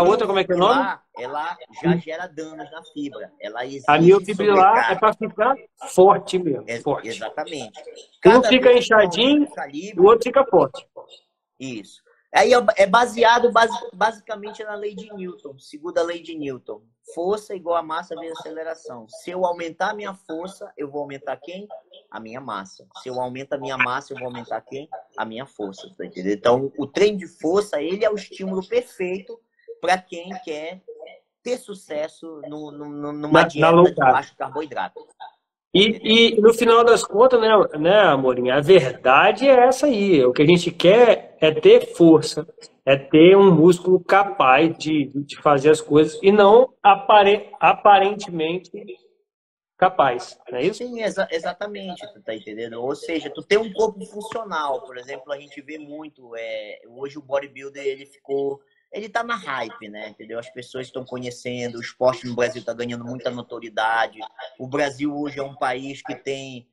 outra, como é que é o nome? Ela já gera danos na fibra. Ela exige a miofibrilar é para ficar forte mesmo. Forte. Exatamente. Um fica inchadinho, o outro fica forte. Isso. Aí é baseado basicamente na lei de Newton, segunda lei de Newton. Força igual a massa vezes aceleração. Se eu aumentar a minha força, eu vou aumentar quem? A minha massa. Se eu aumento a minha massa, eu vou aumentar quem? A minha força. Tá entendendo? Então, o treino de força, ele é o estímulo perfeito para quem quer ter sucesso numa dieta de baixo carboidrato. E no final das contas, né, Amorim, a verdade é essa aí. O que a gente quer é ter força, é ter um músculo capaz de fazer as coisas e não aparentemente capaz, não é isso? Sim, exatamente, tu tá entendendo? Ou seja, tu tem um corpo funcional, por exemplo, a gente vê muito, hoje o bodybuilder, ele tá na hype, né, entendeu? As pessoas estão conhecendo, o esporte no Brasil tá ganhando muita notoriedade, o Brasil hoje é um país que tem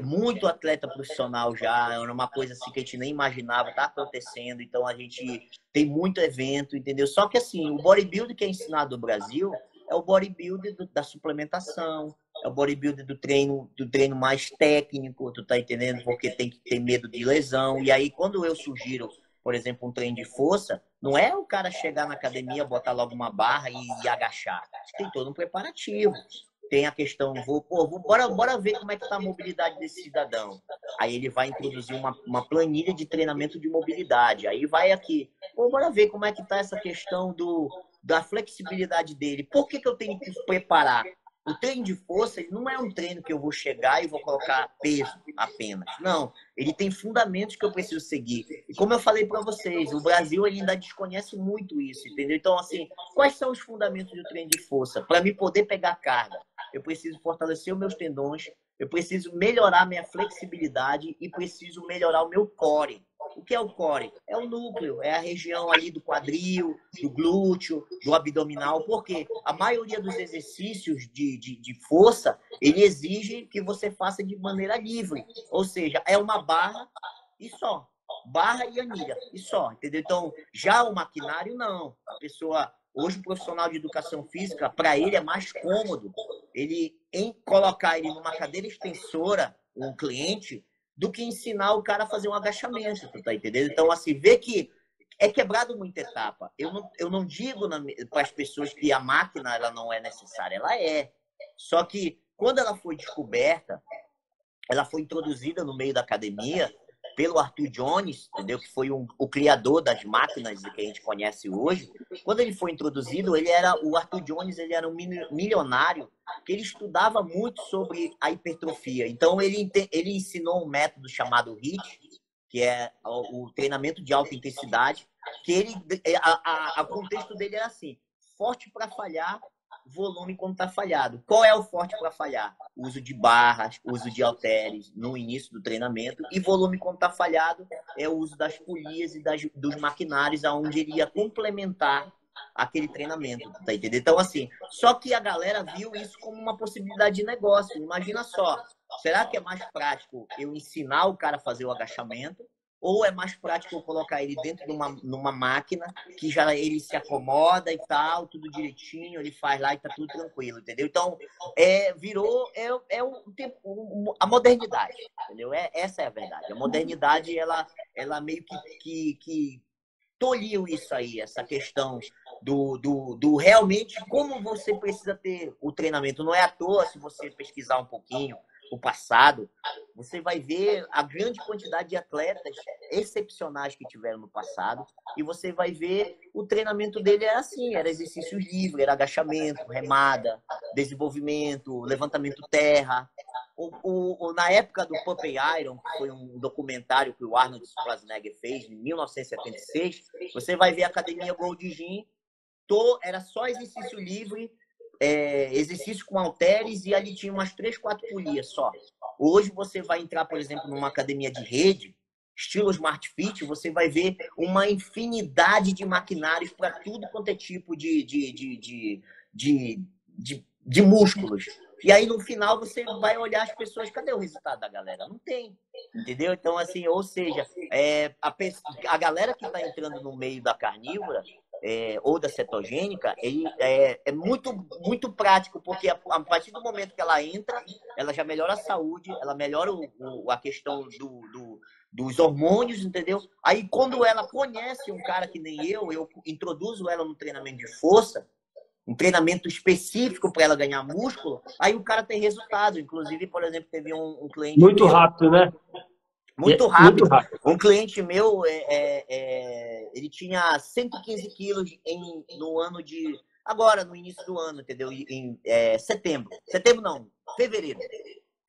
muito atleta profissional já, era uma coisa assim que a gente nem imaginava, tá acontecendo, então a gente tem muito evento, entendeu? Só que assim, o bodybuilder que é ensinado no Brasil é o bodybuilder da suplementação, é o bodybuilder do treino mais técnico, tu tá entendendo? Porque tem que ter medo de lesão. E aí, quando eu sugiro, por exemplo, um treino de força, não é o cara chegar na academia, botar logo uma barra e agachar. Tem todo um preparativo. Tem a questão, bora ver como é que tá a mobilidade desse cidadão. Aí ele vai introduzir uma planilha de treinamento de mobilidade. Aí vai aqui, bora ver como é que tá essa questão da flexibilidade dele. Por que eu tenho que preparar? O treino de força ele não é um treino que eu vou chegar e vou colocar peso apenas. Não, ele tem fundamentos que eu preciso seguir. E como eu falei para vocês, o Brasil ele ainda desconhece muito isso, entendeu? Então, assim, quais são os fundamentos do treino de força? Para mim poder pegar carga, eu preciso fortalecer os meus tendões, eu preciso melhorar minha flexibilidade e preciso melhorar o meu core. O que é o core? É o núcleo, é a região ali do quadril, do glúteo, do abdominal, porque a maioria dos exercícios de força, ele exige que você faça de maneira livre, ou seja, é uma barra e só. Barra e anilha, e só, entendeu? Então, já o maquinário, não. A pessoa, hoje o profissional de educação física, para ele é mais cômodo ele em colocar ele numa cadeira extensora, um cliente, do que ensinar o cara a fazer um agachamento, tu tá entendendo? Então, assim, vê que é quebrado muita etapa. Eu não digo para as pessoas que a máquina ela não é necessária, ela é. Só que quando ela foi descoberta, ela foi introduzida no meio da academia pelo Arthur Jones, entendeu? Que foi o criador das máquinas que a gente conhece hoje. Quando ele foi introduzido, o Arthur Jones, ele era um milionário que ele estudava muito sobre a hipertrofia. Então ele ensinou um método chamado HIIT, que é o treinamento de alta intensidade, que o contexto dele era assim: forte para falhar, volume quando está falhado. Qual é o forte para falhar? Uso de barras, uso de halteres no início do treinamento, e volume quando está falhado é o uso das polias e dos maquinários, aonde ele ia complementar aquele treinamento, tá entendendo? Então, assim, só que a galera viu isso como uma possibilidade de negócio. Imagina só, será que é mais prático eu ensinar o cara a fazer o agachamento, ou é mais prático eu colocar ele dentro de numa máquina que já ele se acomoda e tal, tudo direitinho, ele faz lá e tá tudo tranquilo, entendeu? Então, virou a modernidade, entendeu? Essa é a verdade. A modernidade, ela meio que tolhiu isso aí, essa questão do realmente como você precisa ter o treinamento. Não é à toa, se você pesquisar um pouquinho o passado, você vai ver a grande quantidade de atletas excepcionais que tiveram no passado, e você vai ver o treinamento dele era assim, era exercício livre, era agachamento, remada, desenvolvimento, levantamento terra. Na época do Pumping Iron, que foi um documentário que o Arnold Schwarzenegger fez em 1976, você vai ver a academia Gold's Gym, era só exercício livre, exercício com halteres, e ali tinha umas 3, 4 polias só. Hoje você vai entrar, por exemplo, numa academia de rede, estilo Smart Fit, você vai ver uma infinidade de maquinários para tudo quanto é tipo de músculos. E aí, no final, você vai olhar as pessoas, cadê o resultado da galera? Não tem, entendeu? Então, assim, ou seja, a galera que está entrando no meio da carnívora, ou da cetogênica, é muito, muito prático, porque a partir do momento que ela entra, ela já melhora a saúde, ela melhora a questão dos hormônios, entendeu? Aí, quando ela conhece um cara que nem eu introduzo ela no treinamento de força, um treinamento específico para ela ganhar músculo, aí o cara tem resultado. Inclusive, por exemplo, teve um cliente Muito meu, rápido, né? muito Muito rápido. rápido. Um cliente meu, ele tinha 115 quilos no ano de... Agora, no início do ano, entendeu? Em setembro. Setembro não, fevereiro.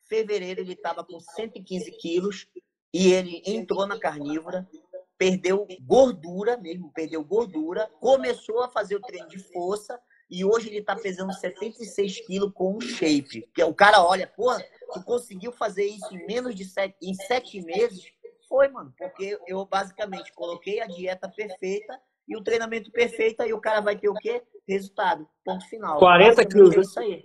Fevereiro ele estava com 115 quilos e ele entrou na carnívora, perdeu gordura mesmo, começou a fazer o treino de força e hoje ele está pesando 76 quilos com um shape. Porque o cara olha, porra, tu conseguiu fazer isso em menos de 7 meses? Foi, mano, porque eu basicamente coloquei a dieta perfeita e o treinamento perfeito, aí o cara vai ter o quê? Resultado. Ponto final. 40 quilos. É isso aí.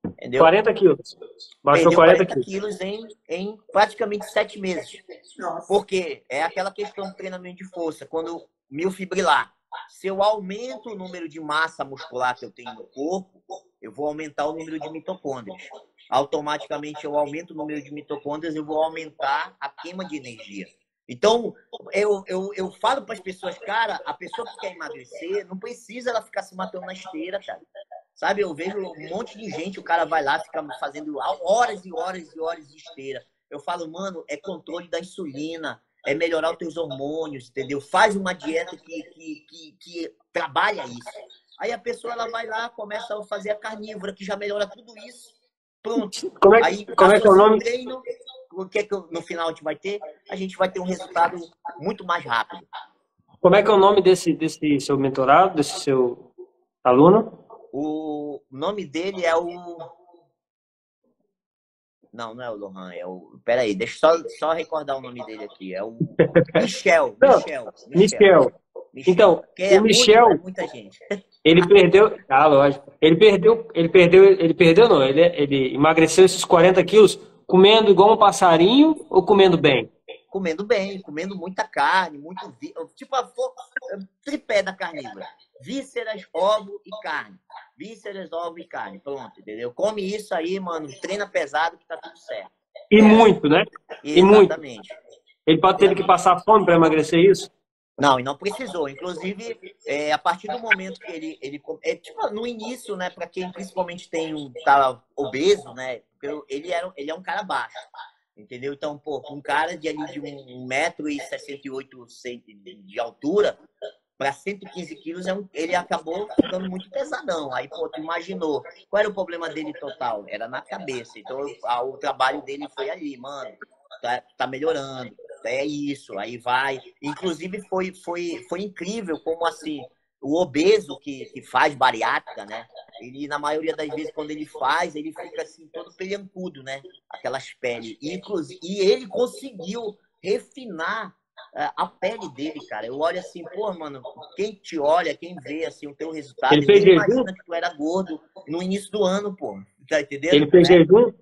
Entendeu? 40 quilos. Baixou 40 quilos em praticamente 7 meses. Nossa. Porque é aquela questão do treinamento de força. Quando miofibrilar, se eu aumento o número de massa muscular que eu tenho no corpo, eu vou aumentar o número de mitocôndrias. Automaticamente eu aumento o número de mitocôndrias, eu vou aumentar a queima de energia. Então, eu falo para as pessoas, cara, a pessoa que quer emagrecer, não precisa ela ficar se matando na esteira, cara. Sabe, eu vejo um monte de gente, o cara vai lá, fica fazendo horas e horas e horas de esteira. Eu falo, mano, é controle da insulina, é melhorar os teus hormônios, entendeu? Faz uma dieta que trabalha isso. Aí a pessoa, ela vai lá, começa a fazer a carnívora, que já melhora tudo isso. Pronto. Como é que é o nome? Treino, o que é que no final a gente vai ter? A gente vai ter um resultado muito mais rápido. Como é que é o nome desse seu mentorado, desse seu aluno? O nome dele é o... Não é o Lohan, é o... Peraí, deixa eu só recordar o nome dele aqui. É o Michel. Então, o Michel... É muita gente. Ele perdeu... Ah, lógico. Ele perdeu não. Ele emagreceu esses 40 quilos comendo igual um passarinho ou comendo bem? Comendo bem, comendo muita carne, tipo a tripé da carnívora. Vísceras, ovo e carne. Vísceras, ovo e carne. Pronto, entendeu? Come isso aí, mano. Treina pesado que tá tudo certo. E muito, né? Exatamente. Ele teve que passar fome para emagrecer isso? Não, e não precisou. Inclusive, a partir do momento que ele tipo, no início, né, para quem principalmente tá obeso, né, ele é um cara baixo, entendeu? Então, pô, um cara de 1,68 m de altura para 115 quilos, ele acabou ficando muito pesadão. Aí, pô, tu imaginou. Qual era o problema dele total? Era na cabeça. Então, o trabalho dele foi ali, mano, tá melhorando. É isso, aí vai. Inclusive, foi incrível como, assim, o obeso que faz bariátrica, né? Ele, na maioria das vezes, quando ele faz, ele fica, assim, todo pelancudo, né? Aquelas peles. E ele conseguiu refinar a pele dele, cara. Eu olho assim, pô, mano, quem te olha, quem vê, assim, o teu resultado, ele fez jejum? Imagina que tu era gordo no início do ano, pô. Tá entendendo? Ele fez jejum?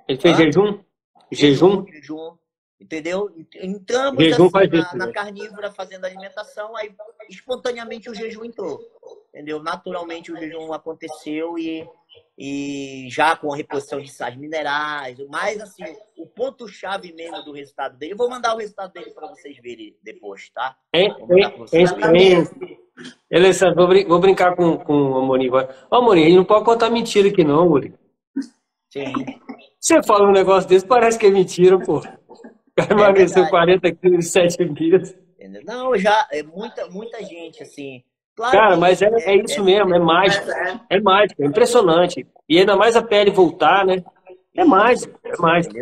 Ele fez jejum? Jejum. Entendeu? Entramos jejum assim, na carnívora fazendo alimentação, aí espontaneamente o jejum entrou. Entendeu? Naturalmente o jejum aconteceu e já com a reposição de sais minerais, mas assim, o ponto-chave mesmo do resultado dele, eu vou mandar o resultado dele para vocês verem depois, tá? Alessandro, vou brincar com o Amorim agora. Amorim, ele não pode contar mentira aqui não, Amorim. Sim. Você fala um negócio desse, parece que é mentira, pô. O cara emagreceu 40 quilos em 7 dias. Não, já é muita gente, assim. Claro, cara, mas é isso mesmo, é mágico. É mágico, é impressionante. E ainda mais a pele voltar, né? É mágico, é mágico.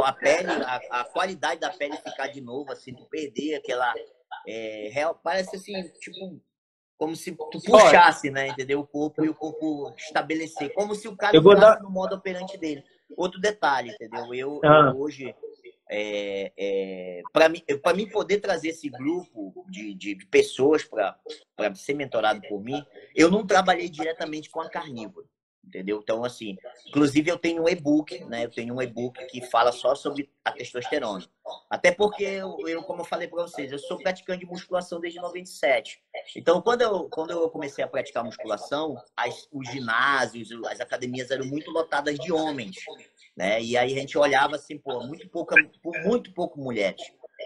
A pele, a qualidade da pele ficar de novo, assim, tu perder aquela... parece assim, tipo, como se tu puxasse, né, entendeu? O corpo e o corpo estabelecer. Como se o cara entrasse no modo operante dele. Outro detalhe, entendeu? Eu hoje... para mim poder trazer esse grupo de pessoas para ser mentorado por mim, eu não trabalhei diretamente com a carnívora, entendeu? Então, assim, inclusive eu tenho um e-book, né? Eu tenho um e-book que fala só sobre a testosterona. Até porque eu como eu falei para vocês, eu sou praticante de musculação desde 97. Então, quando eu comecei a praticar musculação, os ginásios, as academias eram muito lotadas de homens, né? E aí a gente olhava assim, pô, muito pouco mulheres.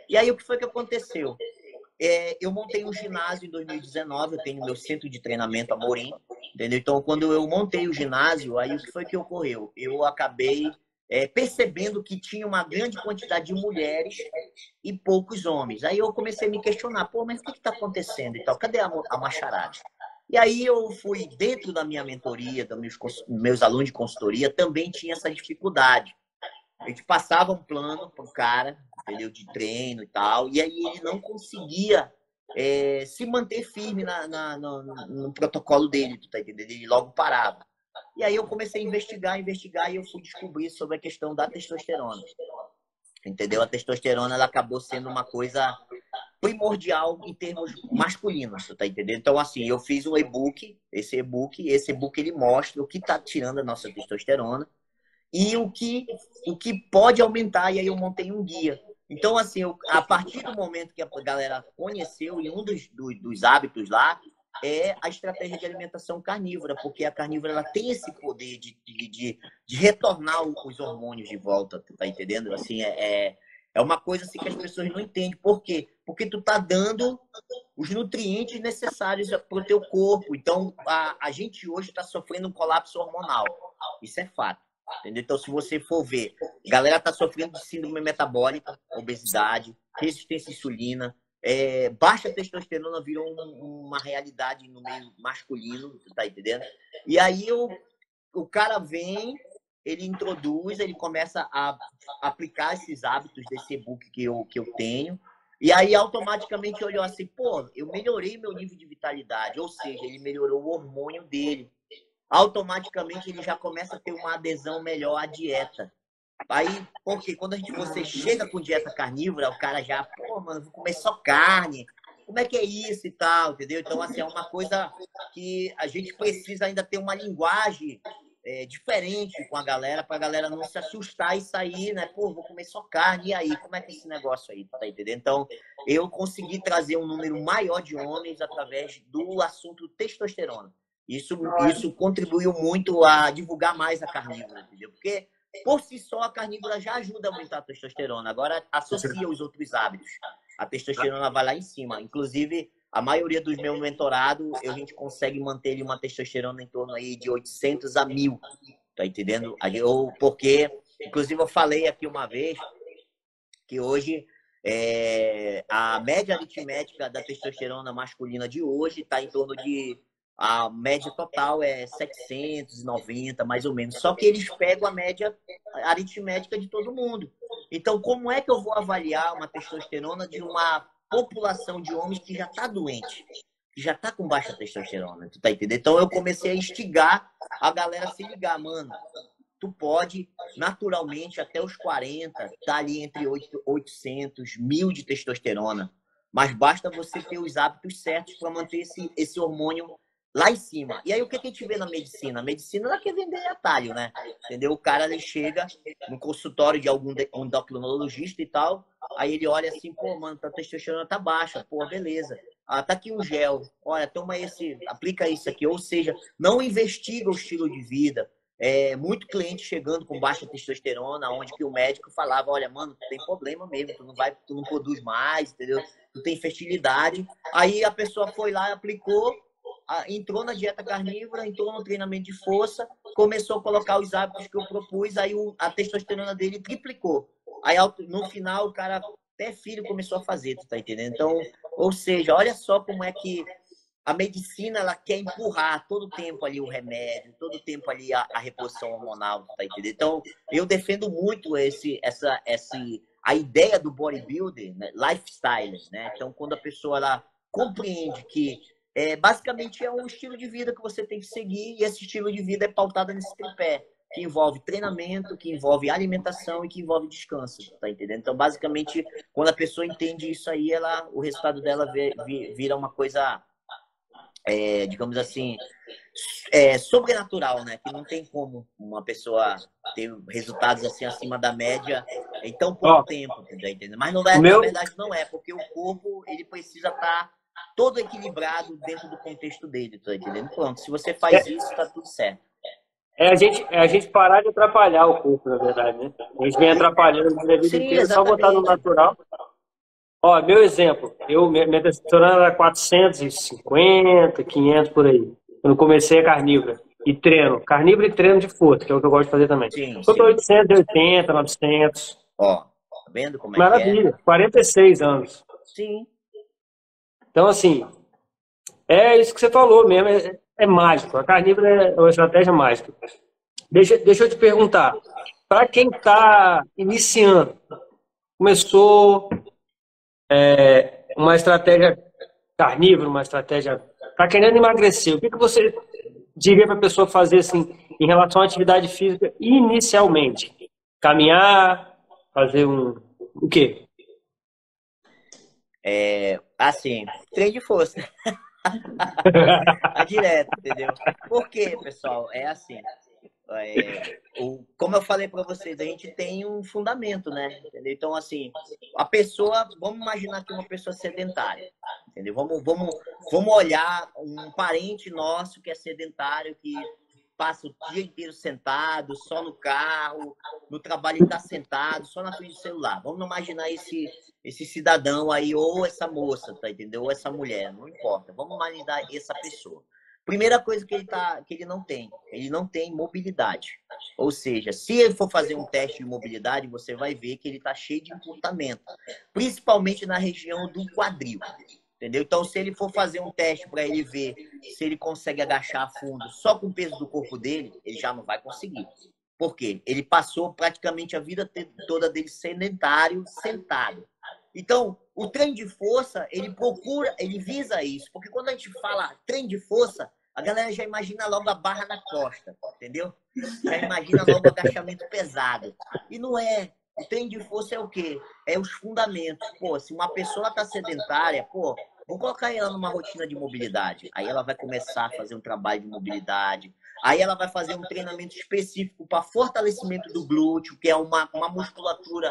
E aí o que foi que aconteceu? Eu montei um ginásio em 2019, eu tenho meu centro de treinamento Amorim, entendeu? Então, quando eu montei o ginásio, aí o que foi que ocorreu? Eu acabei percebendo que tinha uma grande quantidade de mulheres e poucos homens. Aí eu comecei a me questionar, pô, mas o que está acontecendo e tal? Cadê a macharada? E aí eu fui, dentro da minha mentoria, dos meus alunos de consultoria, também tinha essa dificuldade. A gente passava um plano para o cara, entendeu? De treino e tal, e aí ele não conseguia se manter firme no protocolo dele, tu tá entendendo? Ele logo parava. E aí eu comecei a investigar, e eu fui descobrir sobre a questão da testosterona. Entendeu? A testosterona ela acabou sendo uma coisa primordial em termos masculinos, tu tá entendendo? Então, assim, eu fiz um e-book, esse e-book ele mostra o que tá tirando a nossa testosterona e o que pode aumentar, e aí eu montei um guia. Então, assim, a partir do momento que a galera conheceu, e um dos hábitos lá é a estratégia de alimentação carnívora, porque a carnívora ela tem esse poder de retornar os hormônios de volta, tu tá entendendo? Assim, é uma coisa assim que as pessoas não entendem. Por quê? Porque tu tá dando os nutrientes necessários para o teu corpo. Então, a gente hoje está sofrendo um colapso hormonal. Isso é fato. Entendeu? Então, se você for ver, a galera tá sofrendo de síndrome metabólica, obesidade, resistência à insulina, baixa testosterona virou uma realidade no meio masculino, tá entendendo? E aí o cara vem, ele introduz, ele começa a aplicar esses hábitos desse e-book que eu tenho, e aí automaticamente olhou assim, pô, eu melhorei meu nível de vitalidade, ou seja, ele melhorou o hormônio dele. Automaticamente ele já começa a ter uma adesão melhor à dieta. Aí, porque quando você chega com dieta carnívora, o cara já, pô, mano, vou comer só carne. Como é que é isso e tal, entendeu? Então, assim, é uma coisa que a gente precisa ainda ter uma linguagem diferente com a galera, pra galera não se assustar e sair, né? Pô, vou comer só carne, e aí? Como é que é esse negócio aí, tá entendendo? Então, eu consegui trazer um número maior de homens através do assunto testosterona. Isso contribuiu muito a divulgar mais a carnívora, entendeu? Porque, por si só, a carnívora já ajuda a aumentar a testosterona. Agora, associa os outros hábitos. A testosterona vai lá em cima. Inclusive, a maioria dos meus mentorados, a gente consegue manter uma testosterona em torno aí de 800 a 1000. Tá entendendo? Porque, inclusive, eu falei aqui uma vez que hoje a média aritmética da testosterona masculina de hoje está em torno de... A média total é 790, mais ou menos. Só que eles pegam a média aritmética de todo mundo. Então, como é que eu vou avaliar uma testosterona de uma população de homens que já está doente, que já está com baixa testosterona? Tu tá entendendo? Então, eu comecei a instigar a galera a se ligar, mano. Tu pode, naturalmente, até os 40, tá ali entre 800, 1000 de testosterona. Mas basta você ter os hábitos certos para manter esse hormônio lá em cima. E aí, o que a gente vê na medicina? A medicina ela quer vender atalho, né? Entendeu? O cara, ele chega no consultório de algum endocrinologista e tal, aí ele olha assim, pô, mano, tua testosterona tá baixa. Pô, beleza. Ah, tá aqui um gel. Olha, toma aplica isso aqui. Ou seja, não investiga o estilo de vida. Muito cliente chegando com baixa testosterona, onde que o médico falava, olha, mano, tu tem problema mesmo, tu não produz mais, entendeu? Tu tem fertilidade. Aí a pessoa foi lá, aplicou, entrou na dieta carnívora, entrou no treinamento de força, começou a colocar os hábitos que eu propus, aí a testosterona dele triplicou. Aí no final o cara até filho começou a fazer, tu tá entendendo? Então, ou seja, olha só como é que a medicina ela quer empurrar todo o tempo ali o remédio, todo o tempo ali a reposição hormonal, tá entendendo? Então, eu defendo muito a ideia do bodybuilder, né? Lifestyle, né? Então, quando a pessoa ela compreende que basicamente é um estilo de vida que você tem que seguir, e esse estilo de vida é pautado nesse tripé, que envolve treinamento, que envolve alimentação e que envolve descanso, tá entendendo? Então, basicamente, quando a pessoa entende isso aí, o resultado dela vira uma coisa... digamos assim, sobrenatural, né? Que não tem como uma pessoa ter resultados assim acima da média em tão pouco tempo, tá entendendo? Mas na verdade não é, porque o corpo ele precisa estar todo equilibrado dentro do contexto dele, tá entendendo? Pronto, se você faz isso, tá tudo certo. A gente parar de atrapalhar o corpo, na verdade, né? A gente vem atrapalhando a vida inteira, só botar no natural. Ó, meu exemplo, minha testosterona era 450, 500 por aí. Quando comecei a carnívora. E treino. Carnívora e treino de força, que é o que eu gosto de fazer também. Foi para 880, 900. Ó, tá vendo como maravilha, 46 anos. Sim. Então, assim, É isso que você falou mesmo, é mágico. A carnívora é uma estratégia mágica. Deixa eu te perguntar, para quem está iniciando, começou uma estratégia carnívora, uma estratégia, está querendo emagrecer, o que você diria para a pessoa fazer assim, em relação à atividade física inicialmente? Caminhar, fazer o quê? Assim, treino de força. Direto, entendeu? Por quê, pessoal? É assim. Como eu falei para vocês, a gente tem um fundamento, né? Entendeu? Então, assim, a pessoa, vamos imaginar que uma pessoa sedentária, entendeu? Vamos olhar um parente nosso que é sedentário, que passa o dia inteiro sentado, só no carro, no trabalho ele está sentado, só na frente do celular. Vamos imaginar esse cidadão aí, ou essa moça, tá entendeu? Ou essa mulher, não importa. Vamos imaginar essa pessoa. Primeira coisa que ele não tem mobilidade. Ou seja, se ele for fazer um teste de mobilidade, você vai ver que ele está cheio de encurtamento, principalmente na região do quadril. Entendeu? Então, se ele for fazer um teste para ele ver se ele consegue agachar a fundo só com o peso do corpo dele, ele já não vai conseguir. Por quê? Ele passou praticamente a vida toda dele sedentário, sentado. Então, o treino de força, ele visa isso. Porque quando a gente fala treino de força, a galera já imagina logo a barra na costa, entendeu? Já imagina logo o agachamento pesado. E não é. O treino de força é o quê? É os fundamentos. Pô, se uma pessoa está sedentária, pô, vou colocar ela numa rotina de mobilidade. Aí ela vai começar a fazer um trabalho de mobilidade. Aí ela vai fazer um treinamento específico para fortalecimento do glúteo, que é uma musculatura,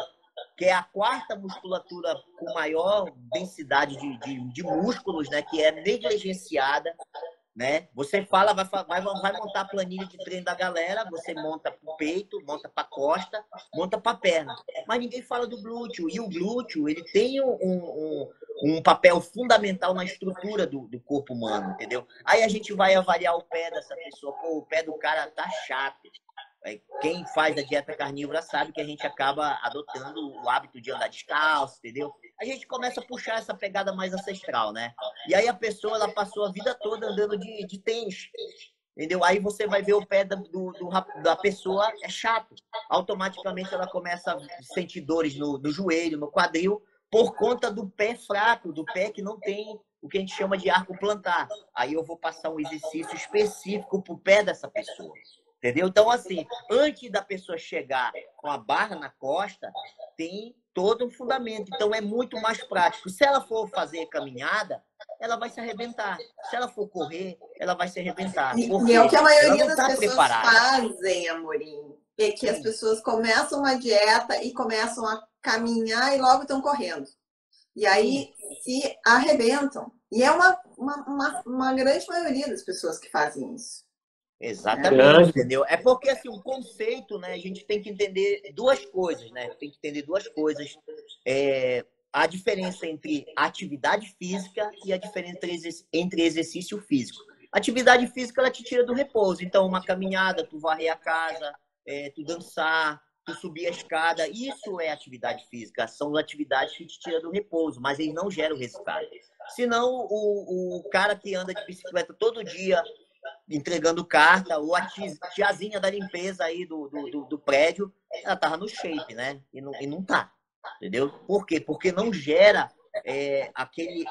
que é a quarta musculatura com maior densidade de músculos, né? Que é negligenciada. Né? Você fala, vai montar a planilha de treino da galera, você monta para o peito, monta para a costa, monta para a perna. Mas ninguém fala do glúteo. E o glúteo, ele tem um papel fundamental na estrutura do corpo humano, entendeu? Aí a gente vai avaliar o pé dessa pessoa. Pô, o pé do cara tá chato. Quem faz a dieta carnívora sabe que a gente acaba adotando o hábito de andar descalço, entendeu? A gente começa a puxar essa pegada mais ancestral, né? E aí a pessoa, ela passou a vida toda andando de tênis, entendeu? Aí você vai ver o pé da pessoa, é chato. Automaticamente ela começa a sentir dores no joelho, no quadril, por conta do pé fraco, do pé que não tem o que a gente chama de arco plantar. Aí eu vou passar um exercício específico para o pé dessa pessoa. Entendeu? Então, assim, antes da pessoa chegar com a barra na costa, tem todo um fundamento. Então, é muito mais prático. Se ela for fazer caminhada, ela vai se arrebentar. Se ela for correr, ela vai se arrebentar. E é o que a maioria das pessoas preparada. fazem, Amorim. É que as pessoas começam uma dieta e começam a caminhar e logo estão correndo. E aí se arrebentam. E é uma grande maioria das pessoas que fazem isso. Exatamente, entendeu? É porque, assim, o conceito, né, a gente tem que entender duas coisas, né? Tem que entender duas coisas. A diferença entre atividade física e a diferença entre exercício físico. Atividade física, ela te tira do repouso. Então, uma caminhada, tu varrer a casa, tu dançar, tu subir a escada, isso é atividade física. São atividades que te tiram do repouso, mas eles não geram resultado. Senão, o cara que anda de bicicleta todo dia, entregando carta, ou a tiazinha da limpeza aí do prédio, ela tava no shape, né? E não tá, entendeu? Por quê? Porque não gera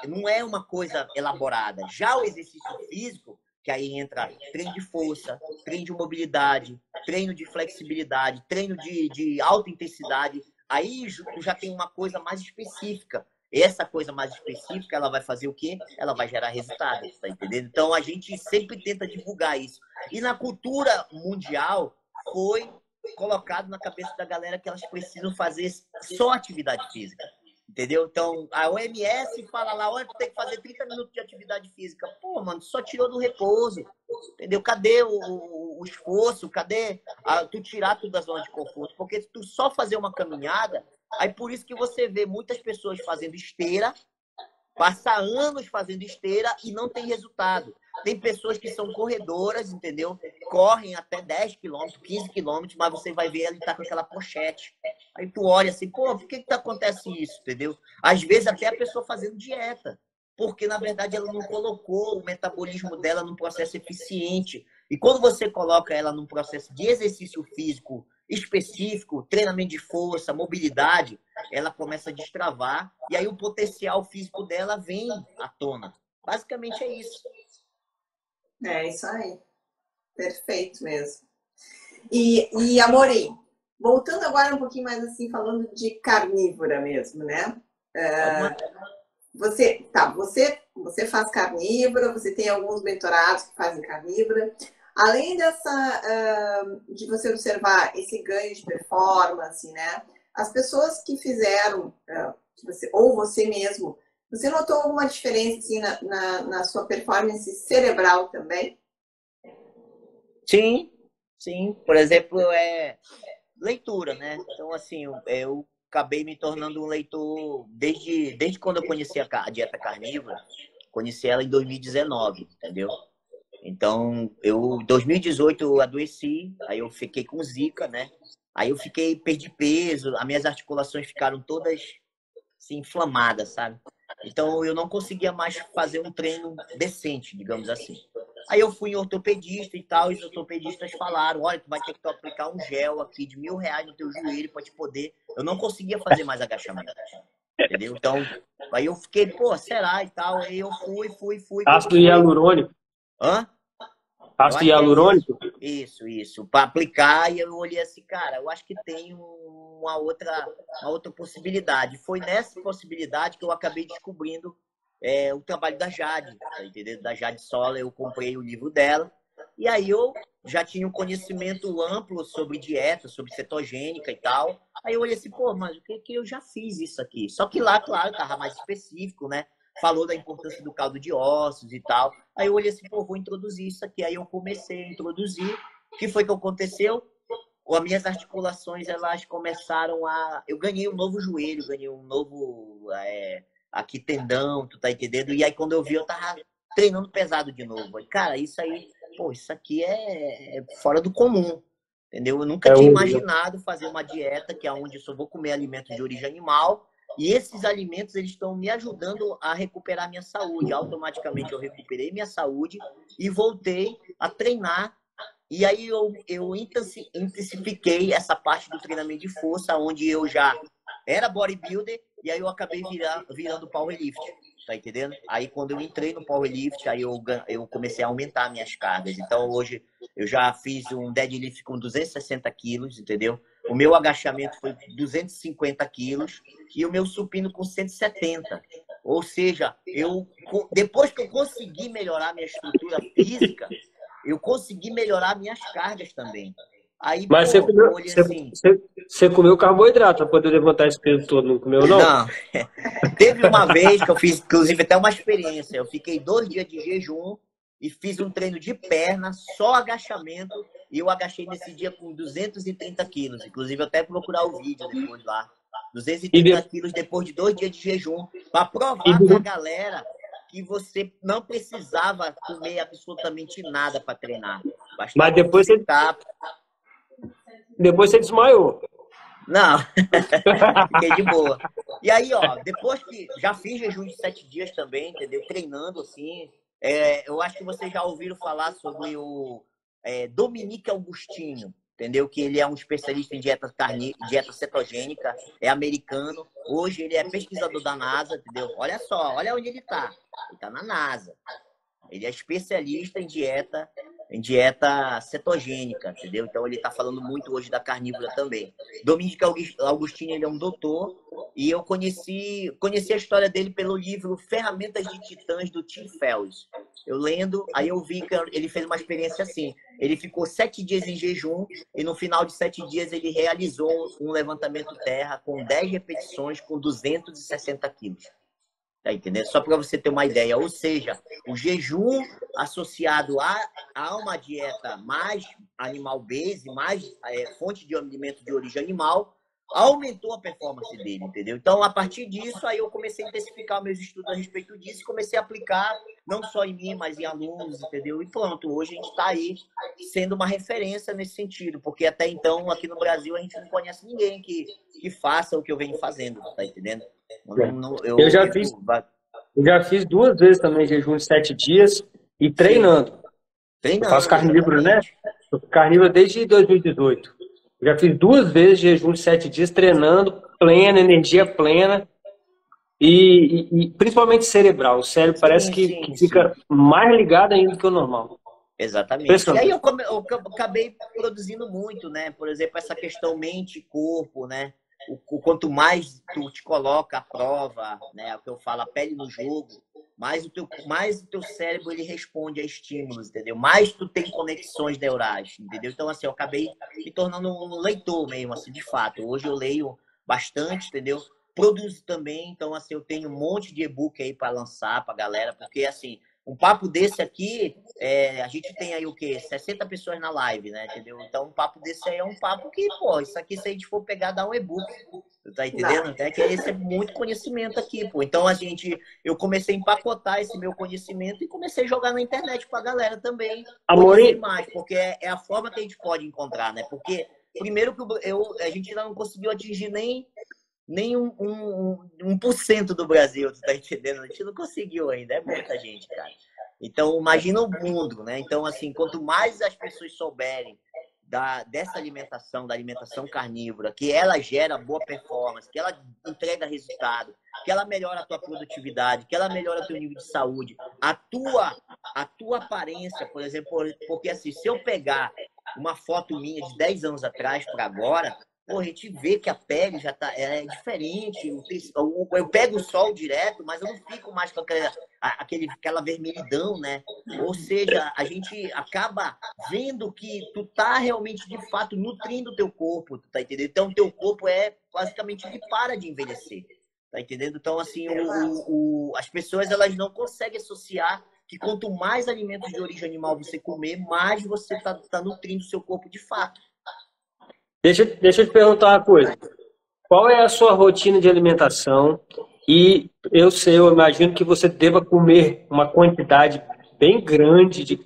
não é uma coisa elaborada. Já o exercício físico, que aí entra treino de força, treino de mobilidade, treino de flexibilidade, treino de alta intensidade, aí já tem uma coisa mais específica. Essa coisa mais específica, ela vai fazer o quê? Ela vai gerar resultados, tá entendendo? Então, a gente sempre tenta divulgar isso. E na cultura mundial, foi colocado na cabeça da galera que elas precisam fazer só atividade física, entendeu? Então, a OMS fala lá, olha, tu tem que fazer 30 minutos de atividade física. Pô, mano, só tirou do repouso, entendeu? Cadê o esforço? Cadê tu tirar tudo da zona de conforto? Porque se tu só fazer uma caminhada, aí por isso que você vê muitas pessoas fazendo esteira, passa anos fazendo esteira e não tem resultado. Tem pessoas que são corredoras, entendeu? Correm até 10 quilômetros, 15 quilômetros, mas você vai ver ele tá com aquela pochete. Aí tu olha assim, pô, por que acontece isso, entendeu? Às vezes até a pessoa fazendo dieta. porque, na verdade, ela não colocou o metabolismo dela num processo eficiente. E quando você coloca ela num processo de exercício físico específico, treinamento de força, mobilidade, ela começa a destravar e aí o potencial físico dela vem à tona. Basicamente é isso. É isso aí. Perfeito mesmo. E Amorim, voltando agora um pouquinho mais assim, falando de carnívora mesmo, né? Você faz carnívora, você tem alguns mentorados que fazem carnívora. Além de você observar esse ganho de performance, né? As pessoas que fizeram, ou você mesmo, você notou alguma diferença assim, na sua performance cerebral também? Sim, sim. Por exemplo, leitura, né? Então, assim, eu acabei me tornando um leitor desde quando eu conheci a dieta carnívora. Conheci ela em 2019, entendeu? Então, em 2018 eu adoeci, aí eu fiquei com zika, né? Aí perdi peso, as minhas articulações ficaram todas assim, inflamadas, sabe? Então, eu não conseguia mais fazer um treino decente, digamos assim. Aí eu fui em ortopedista e tal, e os ortopedistas falaram, olha, tu vai ter que aplicar um gel aqui de R$ 1.000 no teu joelho para te poder... Eu não conseguia fazer mais agachamento, entendeu? Então, aí eu fiquei, pô, será e tal? Aí eu fui. Ácido hialurônico. Hã? Eu Ácido acho que é hialurônico? isso. Para aplicar, e eu olhei assim, cara, eu acho que tem uma outra possibilidade. Foi nessa possibilidade que eu acabei descobrindo o trabalho da Jade, tá entendendo? Da Jade Sola, eu comprei o livro dela, e aí eu já tinha um conhecimento amplo sobre dieta, sobre cetogênica e tal. Aí eu olhei assim, pô, mas o que eu já fiz isso aqui? Só que lá, claro, tava mais específico, né? Falou da importância do caldo de ossos e tal. Aí eu olhei assim, pô, vou introduzir isso aqui. Aí eu comecei a introduzir. O que foi que aconteceu? As minhas articulações, elas começaram a... Eu ganhei um novo joelho, ganhei um novo aqui tendão, tu tá entendendo? E aí quando eu vi, eu tava treinando pesado de novo. Aí, cara, isso aí, pô, isso aqui é fora do comum, entendeu? Eu nunca tinha imaginado fazer uma dieta que é onde eu só vou comer alimentos de origem animal. E esses alimentos, eles estão me ajudando a recuperar minha saúde. Automaticamente eu recuperei minha saúde e voltei a treinar. E aí eu intensifiquei essa parte do treinamento de força, onde eu já era bodybuilder, e aí eu acabei virando powerlift, tá entendendo? Aí quando eu entrei no powerlift, aí eu comecei a aumentar minhas cargas. Então hoje eu já fiz um deadlift com 260 quilos, entendeu? O meu agachamento foi 250 quilos e o meu supino com 170. Ou seja, depois que eu consegui melhorar minha estrutura física, eu consegui melhorar minhas cargas também. Aí, Mas pô, eu olhei assim... Você comeu carboidrato para poder levantar esse peso todo, não comeu, não? Não. Teve uma vez que eu fiz, inclusive, até uma experiência. Eu fiquei 2 dias de jejum e fiz um treino de perna, só agachamento, e eu agachei nesse dia com 230 quilos. Inclusive, eu até procurar o vídeo depois lá. 230 quilos depois de 2 dias de jejum, para provar para a galera que você não precisava comer absolutamente nada para treinar. Mas depois você desmaiou. Não, fiquei de boa. E aí, ó, depois que já fiz jejum de 7 dias também, entendeu? Treinando assim. Eu acho que vocês já ouviram falar sobre o Dominique Augustinho, entendeu? Que ele é um especialista em dieta cetogênica, é americano. Hoje ele é pesquisador da NASA, entendeu? Olha só, olha onde ele está. Ele está na NASA. Ele é especialista em dieta cetogênica, entendeu? Então ele está falando muito hoje da carnívora também. Dominique Augustinho, ele é um doutor, e eu conheci a história dele pelo livro Ferramentas de Titãs, do Tim Ferriss. Eu lendo, aí eu vi que ele fez uma experiência assim. Ele ficou 7 dias em jejum e no final de 7 dias ele realizou um levantamento terra com 10 repetições com 260 quilos. Tá entendendo? Só para você ter uma ideia. Ou seja, o jejum associado a uma dieta mais animal-base, mais fonte de alimento de origem animal, aumentou a performance dele, entendeu? Então, a partir disso, aí eu comecei a intensificar meus estudos a respeito disso e comecei a aplicar não só em mim, mas em alunos, entendeu? E pronto, hoje a gente está aí sendo uma referência nesse sentido, porque até então, aqui no Brasil, a gente não conhece ninguém que faça o que eu venho fazendo, tá entendendo? Eu já fiz Eu já fiz 2 vezes também jejum de 7 dias e treinando. Eu faço Treinando, carnívoro, né? exatamente. Eu faço carnívoro desde 2018. Eu já fiz 2 vezes jejum de 7 dias treinando, plena, energia plena e principalmente cerebral. O cérebro parece Sim, que sim, sim. fica mais ligado ainda do que o normal. Exatamente. E aí Impressionante. acabei produzindo muito, né? Por exemplo, essa questão mente e corpo, né? Quanto mais tu te coloca à prova, né? É o que eu falo, a pele no jogo, mais o teu cérebro ele responde a estímulos, entendeu? Mais tu tem conexões neurais, entendeu? Então, assim, eu acabei me tornando um leitor mesmo, assim, de fato. Hoje eu leio bastante, entendeu? Produzo também, então, assim, eu tenho um monte de e-book aí para lançar para galera, porque, assim, um papo desse aqui, a gente tem aí o quê? 60 pessoas na live, né? Entendeu? Então, um papo desse aí é um papo que, pô, isso aqui, se a gente for pegar, dá um e-book. Tu tá entendendo? Dá. Até que esse é muito conhecimento aqui, pô. Então, eu comecei a empacotar esse meu conhecimento e comecei a jogar na internet pra galera também conhecer Amorim, mais, porque é a forma que a gente pode encontrar, né? Porque, primeiro que a gente ainda não conseguiu atingir nem 1% do Brasil, tu tá entendendo? A gente não conseguiu ainda, é muita gente, cara. Então, imagina o mundo, né? Então, assim, quanto mais as pessoas souberem dessa alimentação, da alimentação carnívora, que ela gera boa performance, que ela entrega resultado, que ela melhora a tua produtividade, que ela melhora o teu nível de saúde, a tua aparência, por exemplo, porque assim, se eu pegar uma foto minha de 10 anos atrás para agora, pô, a gente vê que a pele já é diferente. Eu pego o sol direto, mas eu não fico mais com aquela vermelhidão, né? Ou seja, a gente acaba vendo que tu tá realmente, de fato, nutrindo o teu corpo, tu tá entendendo? Então, o teu corpo basicamente, ele para de envelhecer, tá entendendo? Então, assim, as pessoas, elas não conseguem associar que quanto mais alimentos de origem animal você comer, mais você tá nutrindo o seu corpo de fato. deixa eu te perguntar uma coisa. Qual é a sua rotina de alimentação? E eu imagino que você deva comer uma quantidade bem grande de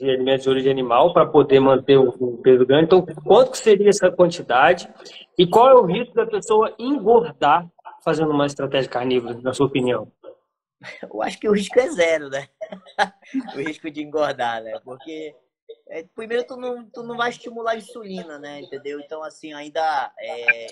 alimentos de origem animal para poder manter um peso grande. Então, quanto que seria essa quantidade? E qual é o risco da pessoa engordar fazendo uma estratégia carnívora, na sua opinião? Eu acho que o risco é zero, né? O risco de engordar, né? Porque primeiro tu não vai estimular a insulina, né? Entendeu? Então, assim, ainda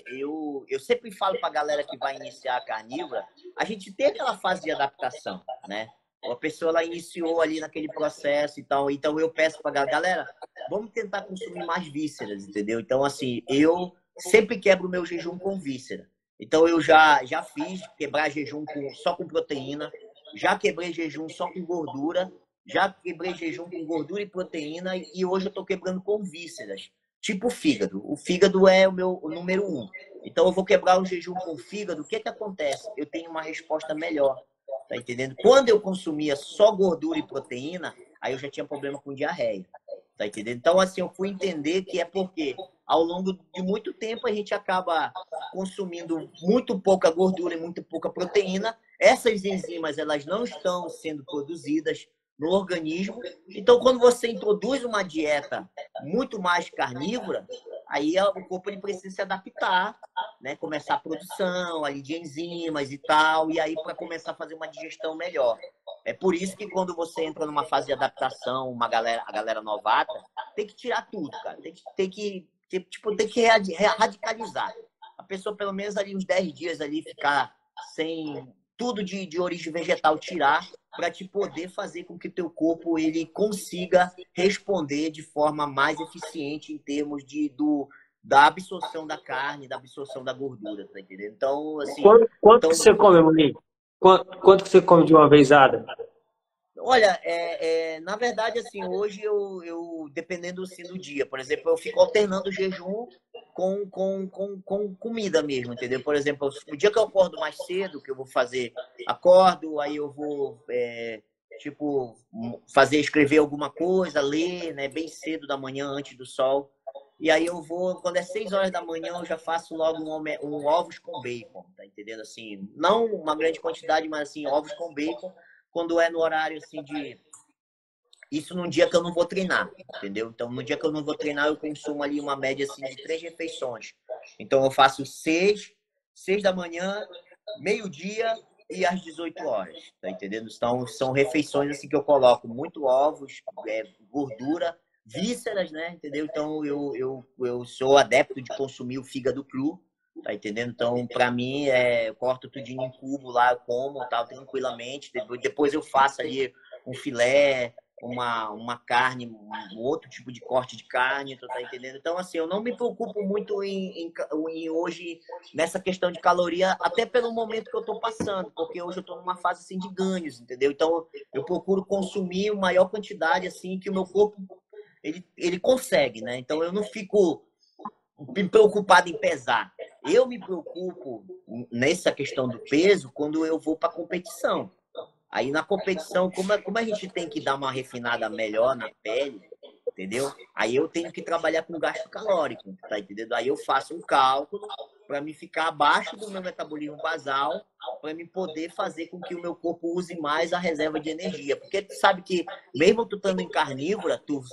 eu sempre falo pra galera que vai iniciar a carnívora, a gente tem aquela fase de adaptação, né? A pessoa ela iniciou ali naquele processo e tal, então eu peço pra galera, vamos tentar consumir mais vísceras, entendeu? Então, assim, eu sempre quebro o meu jejum com víscera. Então, eu já fiz quebrar jejum só com proteína, já quebrei jejum só com gordura, já quebrei jejum com gordura e proteína e hoje eu estou quebrando com vísceras, tipo fígado. O fígado é o número 1. Então eu vou quebrar o jejum com fígado. O que que acontece? Eu tenho uma resposta melhor. Tá entendendo? Quando eu consumia só gordura e proteína, aí eu já tinha problema com diarreia. Tá entendendo? Então, assim, eu fui entender que é porque ao longo de muito tempo a gente acaba consumindo muito pouca gordura e muito pouca proteína. Essas enzimas, elas não estão sendo produzidas no organismo. Então, quando você introduz uma dieta muito mais carnívora, aí o corpo ele precisa se adaptar, né? Começar a produção ali de enzimas e tal, e aí para começar a fazer uma digestão melhor. É por isso que quando você entra numa fase de adaptação, a galera novata, tem que tirar tudo, cara. Tem que radicalizar. A pessoa, pelo menos ali uns 10 dias ali, ficar sem tudo de origem vegetal, tirar para te poder fazer com que teu corpo ele consiga responder de forma mais eficiente em termos da absorção da carne, da absorção da gordura, tá entendendo? Então, assim, Quanto que então, você come, Monique? Quanto que você come de uma vezada? olha, na verdade, assim, hoje eu dependendo assim, do dia, por exemplo, eu fico alternando o jejum com comida mesmo, entendeu? Por exemplo, o dia que eu acordo mais cedo, que eu vou fazer, acordo, aí eu vou, tipo, escrever alguma coisa, ler, né, bem cedo da manhã, antes do sol. E aí eu vou, quando é 6 horas da manhã, eu já faço logo um ovos com bacon, tá entendendo? Assim, não uma grande quantidade, mas assim, ovos com bacon quando é no horário assim de. Isso num dia que eu não vou treinar, entendeu? Então, no dia que eu não vou treinar, eu consumo ali uma média assim de 3 refeições. Então, eu faço 6 da manhã, meio-dia e às 18 horas, tá entendendo? Então, são refeições assim que eu coloco muito ovos, gordura, vísceras, né? Entendeu? Então, eu sou adepto de consumir o fígado cru, tá entendendo? Então, para mim, eu corto tudinho em cubo lá, eu como, tal, tranquilamente. Depois eu faço ali um filé, uma carne, um outro tipo de corte de carne, tu tá entendendo? Então, assim, eu não me preocupo muito em hoje nessa questão de caloria, até pelo momento que eu tô passando, porque hoje eu tô numa fase assim de ganhos, entendeu? Então, eu procuro consumir a maior quantidade assim que o meu corpo ele consegue, né? Então, eu não fico preocupado em pesar. Eu me preocupo nessa questão do peso quando eu vou para competição. Aí na competição, como a gente tem que dar uma refinada melhor na pele, entendeu? Aí eu tenho que trabalhar com gasto calórico, tá entendendo? Aí eu faço um cálculo para me ficar abaixo do meu metabolismo basal, para me poder fazer com que o meu corpo use mais a reserva de energia. Porque tu sabe que mesmo tu estando em carnívora, tu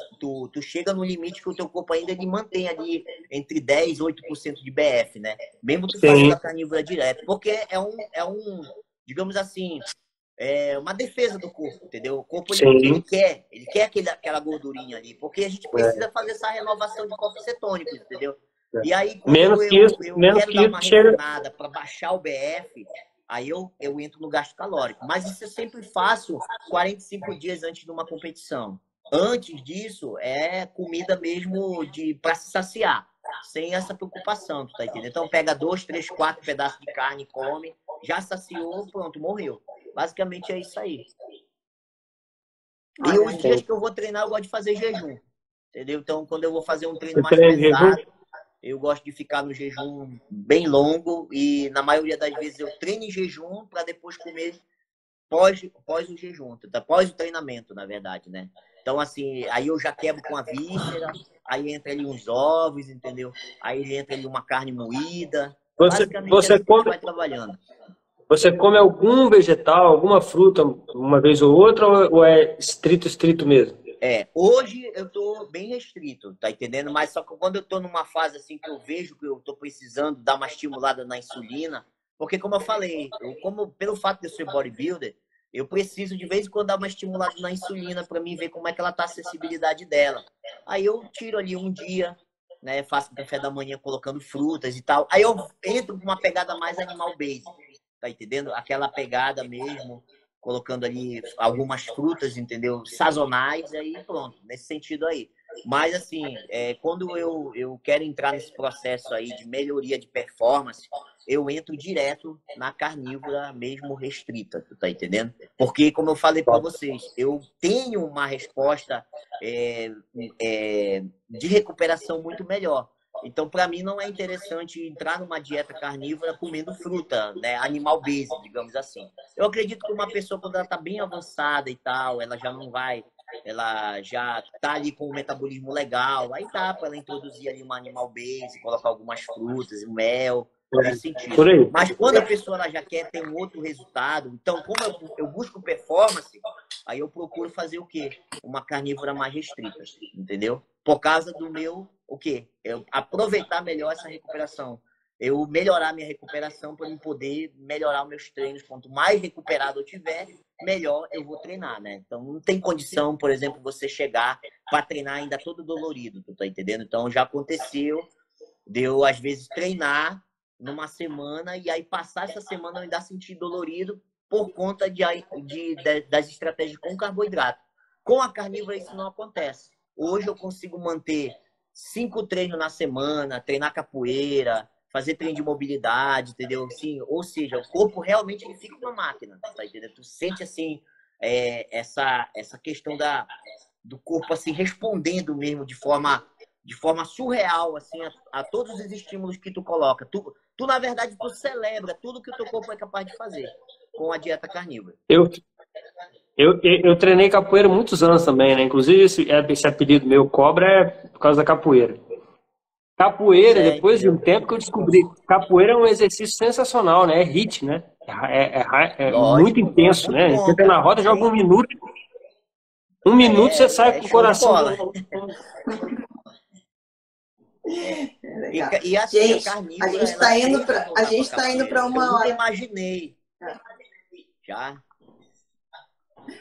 chega no limite que o teu corpo ainda ele mantém ali entre 10 e 8% de BF, né? Mesmo tu fazendo a carnívora direto. Porque digamos assim, uma defesa do corpo, entendeu? O corpo ele quer aquela gordurinha ali, porque a gente precisa fazer essa renovação de corpos cetônicos, entendeu? E aí, quando eu quero dar uma refinada para baixar o BF, aí eu entro no gasto calórico. Mas isso eu sempre faço 45 dias antes de uma competição. Antes disso, é comida mesmo para se saciar, sem essa preocupação, tu tá entendendo? Então, pega 2, 3, 4 pedaços de carne, come, já saciou, pronto, morreu. Basicamente é isso aí. E os dias que eu vou treinar, eu gosto de fazer jejum. Entendeu? Então, quando eu vou fazer um treino mais pesado, eu gosto de ficar no jejum bem longo. E na maioria das vezes eu treino em jejum para depois comer pós o jejum, pós o treinamento, na verdade, né? Então, assim, aí eu já quebro com a víscera, aí entra ali uns ovos, entendeu? Aí entra ali uma carne moída. Basicamente é assim que a gente vai trabalhando. Você come algum vegetal, alguma fruta uma vez ou outra, ou é estrito mesmo? Hoje eu tô bem restrito, tá entendendo? Mas só que quando eu tô numa fase assim que eu vejo que eu tô precisando dar uma estimulada na insulina, porque como eu falei, pelo fato de eu ser bodybuilder, eu preciso de vez em quando dar uma estimulada na insulina para mim ver como é que ela tá a acessibilidade dela. Aí eu tiro ali um dia, né, faço café da manhã colocando frutas e tal. Aí eu entro com uma pegada mais animal base. Tá entendendo? Aquela pegada mesmo, colocando ali algumas frutas, entendeu? Sazonais, aí pronto, nesse sentido aí. Mas, assim, quando eu quero entrar nesse processo aí de melhoria de performance, eu entro direto na carnívora mesmo restrita, tu tá entendendo? Porque, como eu falei para vocês, eu tenho uma resposta de recuperação muito melhor. Então, para mim, não é interessante entrar numa dieta carnívora comendo fruta, né? Animal base, digamos assim. Eu acredito que uma pessoa, quando ela está bem avançada e tal, ela já não vai, ela já está ali com o metabolismo legal, aí dá para ela introduzir ali uma animal base, colocar algumas frutas, mel, nesse sentido. Mas quando a pessoa ela já quer ter um outro resultado, então, como eu busco performance, aí eu procuro fazer o quê? Uma carnívora mais restrita, entendeu? Por causa do meu, o quê? Eu aproveitar melhor essa recuperação. Eu melhorar minha recuperação para eu poder melhorar os meus treinos. Quanto mais recuperado eu tiver, melhor eu vou treinar, né? Então, não tem condição, por exemplo, você chegar para treinar ainda todo dolorido, tu tá entendendo? Então, já aconteceu de eu, às vezes, treinar numa semana e aí passar essa semana eu ainda sentir dolorido por conta das estratégias com carboidrato. Com a carnívora isso não acontece. Hoje eu consigo manter 5 treinos na semana, treinar capoeira, fazer treino de mobilidade, entendeu? Assim, ou seja, o corpo realmente ele fica uma máquina, tá entendendo? Tu sente assim essa questão do corpo assim respondendo mesmo de forma surreal assim a todos os estímulos que tu coloca. Tu na verdade tu celebra tudo que o teu corpo é capaz de fazer com a dieta carnívora. Eu treinei capoeira muitos anos também, né? Inclusive esse apelido meu, Cobra, é por causa da capoeira. Capoeira, depois de um tempo que eu descobri, capoeira é um exercício sensacional, né? É HIIT, né? Muito intenso, né? Você entra na roda, joga 1 minuto. 1 minuto você sai com o coração. E assim, gente, a gente está indo para uma hora. Eu imaginei. Já?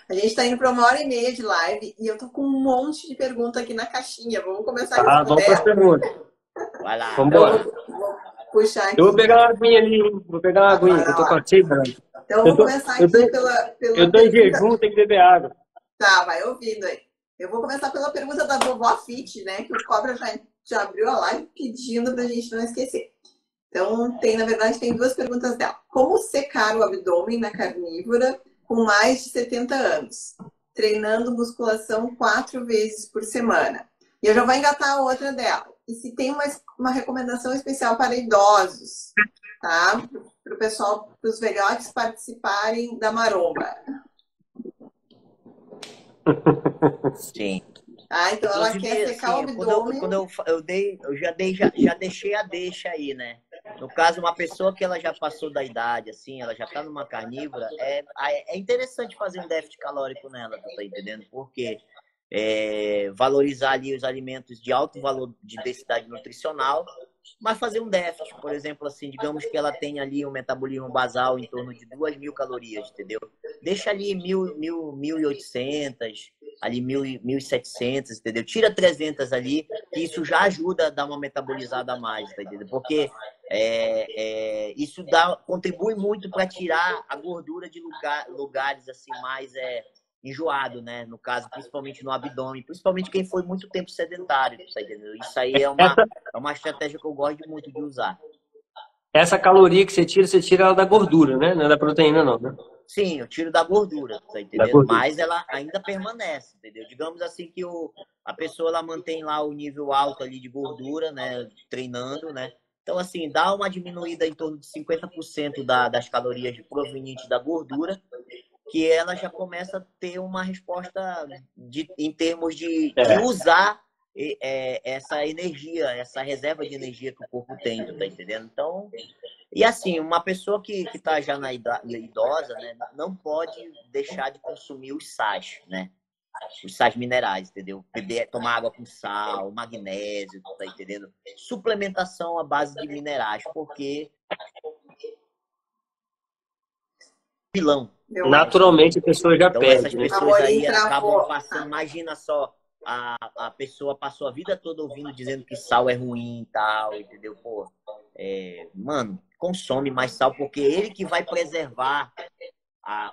A gente está indo para 1h30 de live e eu tô com um monte de pergunta aqui na caixinha. Vamos começar a Tá, vamos para as responder? perguntas. Vai lá. Vamos Então, embora. vou puxar Eu vou aqui. pegar uma aguinha ali, vou pegar uma aguinha, que eu tô com Agora, a sede, né? então, Eu vou tô, começar eu tô, aqui pela eu tô em pergunta. jejum, tem que beber água. Tá, vai ouvindo aí. Eu vou começar pela pergunta da vovó Fit, né? Que o Cobra já abriu a live pedindo pra gente não esquecer. Então, na verdade, tem duas perguntas dela. Como secar o abdômen na carnívora com mais de 70 anos? Treinando musculação 4 vezes por semana. E eu já vou engatar a outra dela. E se tem uma recomendação especial para idosos, tá? Para o pessoal, para os velhotes participarem da maromba. Sim. Ah, então ela quer Inclusive, secar o assim, abdômen. eu já deixei a deixa aí, né? No caso, uma pessoa que ela já passou da idade, assim, ela já tá numa carnívora, é interessante fazer um déficit calórico nela, tu tá entendendo? Porque valorizar ali os alimentos de alto valor de densidade nutricional, mas fazer um déficit, por exemplo, assim, digamos que ela tenha ali um metabolismo basal em torno de 2.000 calorias, entendeu? Deixa ali 1.800, ali 1.700, entendeu? Tira 300 ali, que isso já ajuda a dar uma metabolizada a mais, tá entendendo? Porque isso contribui muito para tirar a gordura de lugares assim mais enjoado, né? No caso, principalmente no abdômen, principalmente quem foi muito tempo sedentário, tá entendendo? Isso aí é Essa, uma estratégia que eu gosto muito de usar. essa caloria que você tira ela da gordura, né? Não é da proteína, não, né? Sim, eu tiro da gordura, tá Da entendendo? gordura. Mas ela ainda permanece, entendeu? Digamos assim que a pessoa ela mantém lá o nível alto ali de gordura, né? Treinando, né? Então, assim, dá uma diminuída em torno de 50% das calorias provenientes da gordura, que ela já começa a ter uma resposta em termos de É. usar essa energia, essa reserva de energia que o corpo tem, tu tá entendendo? Então, e assim, uma pessoa que está já na idosa, né, não pode deixar de consumir os sais, né? Os sais minerais, entendeu? Tomar água com sal, magnésio, tu tá entendendo? Suplementação à base de minerais, porque vilão. Naturalmente a pessoa já Então, essas perde, né? pessoas Amorim aí acabam travou. passando. Imagina só, a pessoa passou a vida toda ouvindo dizendo que sal é ruim e tal, entendeu? Pô, mano, consome mais sal, porque ele que vai preservar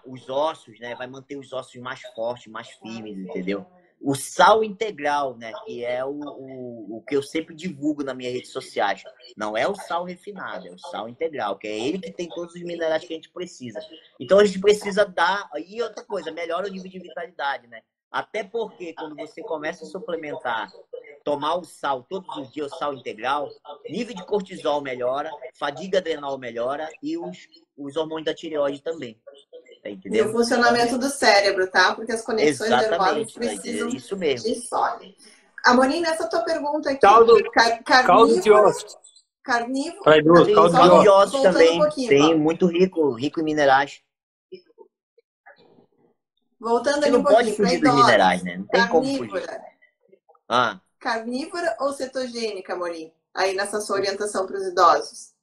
os ossos, né? Vai manter os ossos mais fortes, mais firmes, entendeu? O sal integral, né? Que é o que eu sempre divulgo nas minhas redes sociais. Não é o sal refinado, é o sal integral, que é ele que tem todos os minerais que a gente precisa. Então a gente precisa dar. E outra coisa, melhora o nível de vitalidade, né? Até porque quando você começa a suplementar, tomar o sal todos os dias, o sal integral, nível de cortisol melhora, fadiga adrenal melhora e os hormônios da tireoide também. Tá E o entendendo? Então, funcionamento do cérebro, tá? Porque as conexões nervosas exatamente, tá precisam entendendo? Isso mesmo. de sódio. Amorim, nessa tua pergunta aqui, Caldo, caldo de carnívoro, ossos. carnívoro, Para idoso, Sim, caldo de caldo de ossos. ossos voltando um também. pouquinho, Sim, Paulo. muito rico em minerais. Voltando Você ali um não pode pouquinho, para fugir dos minerais, idosos, né? Não tem como fugir. carnívora. Ah, Carnívora ou cetogênica, Amorim? Aí nessa sua orientação para os idosos.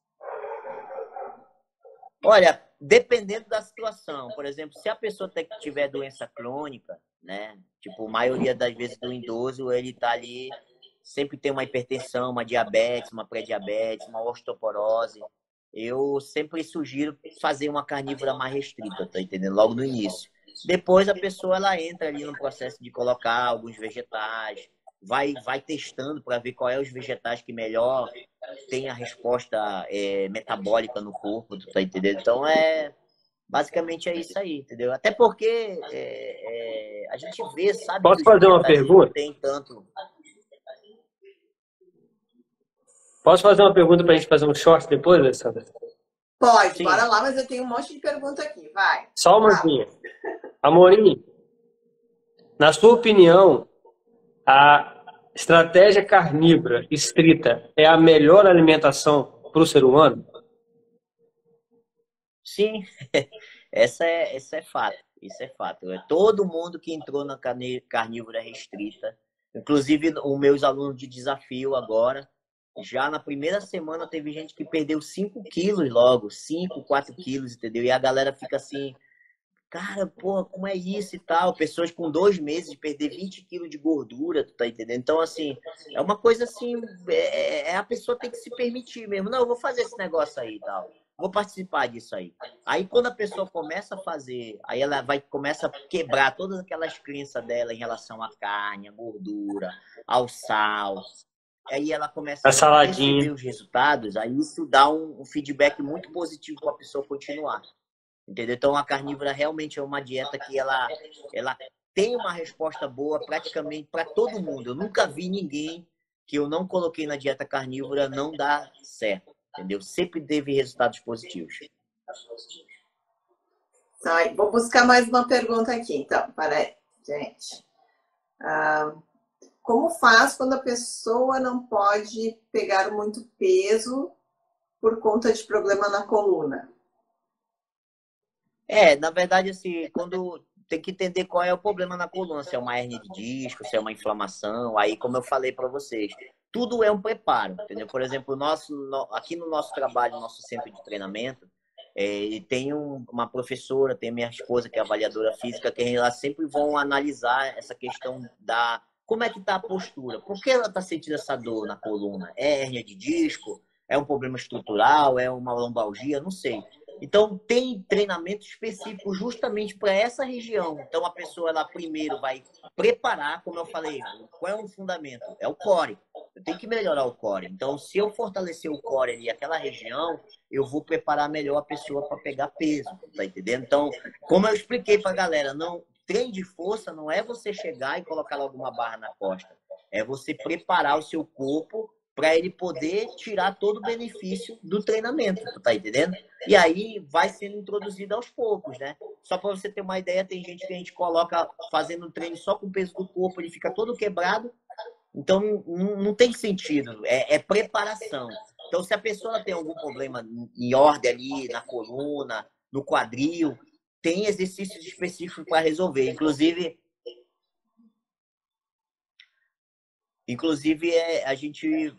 olha, dependendo da situação, por exemplo, se a pessoa tiver doença crônica, né? Tipo, a maioria das vezes do idoso, ele tá ali, sempre tem uma hipertensão, uma diabetes, uma pré-diabetes, uma osteoporose. Eu sempre sugiro fazer uma carnívora mais restrita, tá entendendo? Logo no início. Depois a pessoa ela entra ali no processo de colocar alguns vegetais, vai testando para ver qual é os vegetais que melhor tem a resposta metabólica no corpo, tu tá entendendo? Então basicamente é isso aí, entendeu? Até porque a gente vê, sabe que Posso os fazer uma vegetais eles não pergunta? têm tanto. Posso fazer uma pergunta para a gente fazer um short depois, Alessandra? Pode, bora Sim, lá, mas eu tenho um monte de pergunta aqui. Vai. Só uma Fala. minha. Amorim, na sua opinião, a estratégia carnívora estrita é a melhor alimentação para o ser humano? sim, essa é fato. Isso é fato. É todo mundo que entrou na carnívora restrita, inclusive os meus alunos de desafio agora, já na primeira semana teve gente que perdeu 5 quilos logo, 5, 4 quilos, entendeu? E a galera fica assim, cara, pô, como é isso e tal? Pessoas com 2 meses de perder 20 quilos de gordura, tu tá entendendo? Então, assim, é uma coisa assim, a pessoa tem que se permitir mesmo. Não, eu vou fazer esse negócio aí e tal. Vou participar disso aí. Aí, quando a pessoa começa a fazer, aí ela começa a quebrar todas aquelas crenças dela em relação à carne, à gordura, ao sal. Aí ela começa A a perceber saladinha. os resultados, aí isso dá um feedback muito positivo para a pessoa continuar. Entendeu? Então, a carnívora realmente é uma dieta que ela tem uma resposta boa praticamente para todo mundo. Eu nunca vi ninguém que eu não coloquei na dieta carnívora não dar certo. Entendeu? Sempre teve resultados positivos. Tá, vou buscar mais uma pergunta aqui, então. Peraí, gente. Como faz quando a pessoa não pode pegar muito peso por conta de problema na coluna? Na verdade, assim, quando tem que entender qual é o problema na coluna, se é uma hernia de disco, se é uma inflamação, aí como eu falei para vocês, tudo é um preparo, entendeu? Por exemplo, aqui no nosso trabalho, no nosso centro de treinamento, tem uma professora, tem minha esposa que é avaliadora física, que elas sempre vão analisar essa questão da como é que está a postura, por que ela está sentindo essa dor na coluna? É hernia de disco? É um problema estrutural? É uma lombalgia? Não sei. Então, tem treinamento específico justamente para essa região. Então, a pessoa, ela primeiro vai preparar, como eu falei, qual é o fundamento? É o core. Eu tenho que melhorar o core. Então, se eu fortalecer o core ali, aquela região, eu vou preparar melhor a pessoa para pegar peso, tá entendendo? Então, como eu expliquei para a galera, não, treino de força não é você chegar e colocar logo uma barra na costa. É você preparar o seu corpo para ele poder tirar todo o benefício do treinamento, tá entendendo? E aí vai sendo introduzido aos poucos, né? Só para você ter uma ideia, tem gente que a gente coloca fazendo treino só com o peso do corpo, ele fica todo quebrado. Então não tem sentido, é preparação. Então, se a pessoa tem algum problema em ordem ali, na coluna, no quadril, tem exercícios específicos para resolver. Inclusive, a gente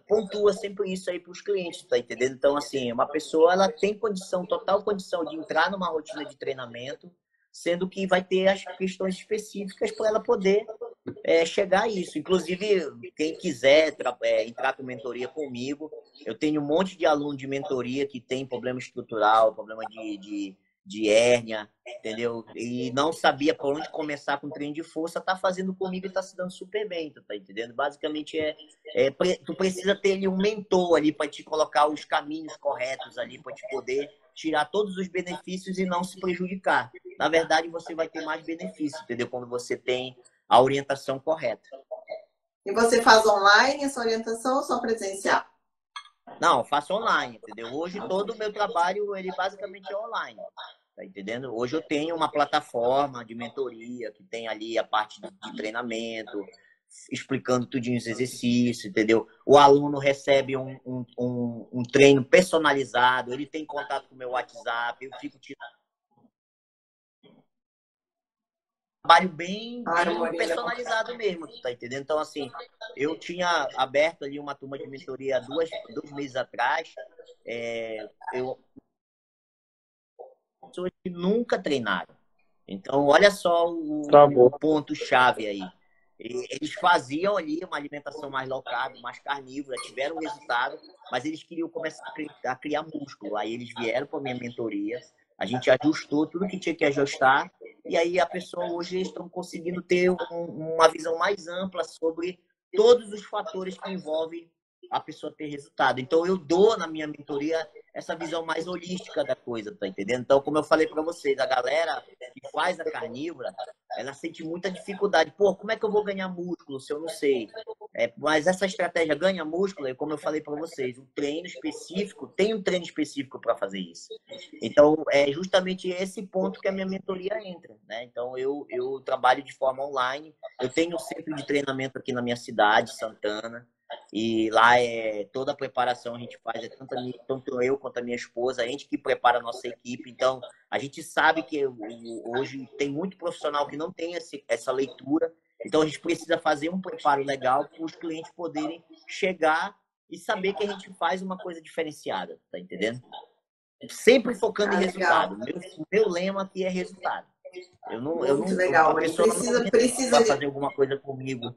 pontua sempre isso aí para os clientes, tá entendendo? Então, assim, uma pessoa ela tem condição, total condição de entrar numa rotina de treinamento, sendo que vai ter as questões específicas para ela poder chegar a isso. Inclusive, quem quiser entrar com mentoria comigo, eu tenho um monte de aluno de mentoria que tem problema estrutural, problema de hérnia, entendeu? E não sabia por onde começar com treino de força, tá fazendo comigo e tá se dando super bem, tá entendendo? Basicamente tu precisa ter ali um mentor ali para te colocar os caminhos corretos ali para te poder tirar todos os benefícios e não se prejudicar. Na verdade, você vai ter mais benefícios, entendeu? Quando você tem a orientação correta. E você faz online essa orientação ou só presencial? Não, eu faço online, entendeu? Hoje todo o meu trabalho, ele basicamente é online, tá entendendo? Hoje eu tenho uma plataforma de mentoria que tem ali a parte de treinamento, explicando tudinho os exercícios, entendeu? O aluno recebe um treino personalizado, ele tem contato com o meu WhatsApp, eu fico tirando trabalho bem personalizado mesmo, tá entendendo? Então, assim, eu tinha aberto ali uma turma de mentoria 2 meses atrás, eu pessoas que nunca treinaram. Então, olha só o ponto-chave aí. Eles faziam ali uma alimentação mais low carb, mais carnívora, tiveram resultado, mas eles queriam começar a criar músculo. Aí eles vieram para a minha mentoria, a gente ajustou tudo que tinha que ajustar, e aí a pessoa hoje estão conseguindo ter uma visão mais ampla sobre todos os fatores que envolvem a pessoa ter resultado. Então, eu dou na minha mentoria essa visão mais holística da coisa, tá entendendo? Então, como eu falei para vocês, a galera que faz a carnívora, ela sente muita dificuldade. Pô, como é que eu vou ganhar músculo se eu não sei? Mas essa estratégia ganha músculo, e como eu falei para vocês, o treino específico, tem um treino específico para fazer isso. Então, é justamente esse ponto que a minha mentoria entra, né? Então, eu trabalho de forma online, eu tenho um centro de treinamento aqui na minha cidade, Santana, e lá toda a preparação a gente faz, tanto eu quanto a minha esposa, a gente que prepara a nossa equipe. Então, a gente sabe que hoje tem muito profissional que não tem essa leitura. Então, a gente precisa fazer um preparo legal para os clientes poderem chegar e saber que a gente faz uma coisa diferenciada, tá entendendo? sempre focando em legal. resultado. Meu lema aqui é resultado. Muito legal, a Amorim. pessoa não Precisa vai de... fazer alguma coisa comigo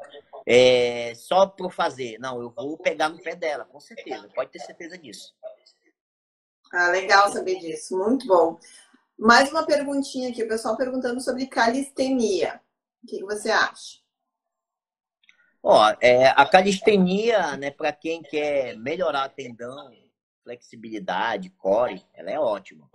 só por fazer. Não, eu vou pegar no pé dela, com certeza. Pode ter certeza disso. Ah, legal saber disso. Muito bom. Mais uma perguntinha aqui, o pessoal perguntando sobre calistenia. O que você acha? Ó, a calistenia, né, para quem quer melhorar tendão, flexibilidade, core, ela é ótima,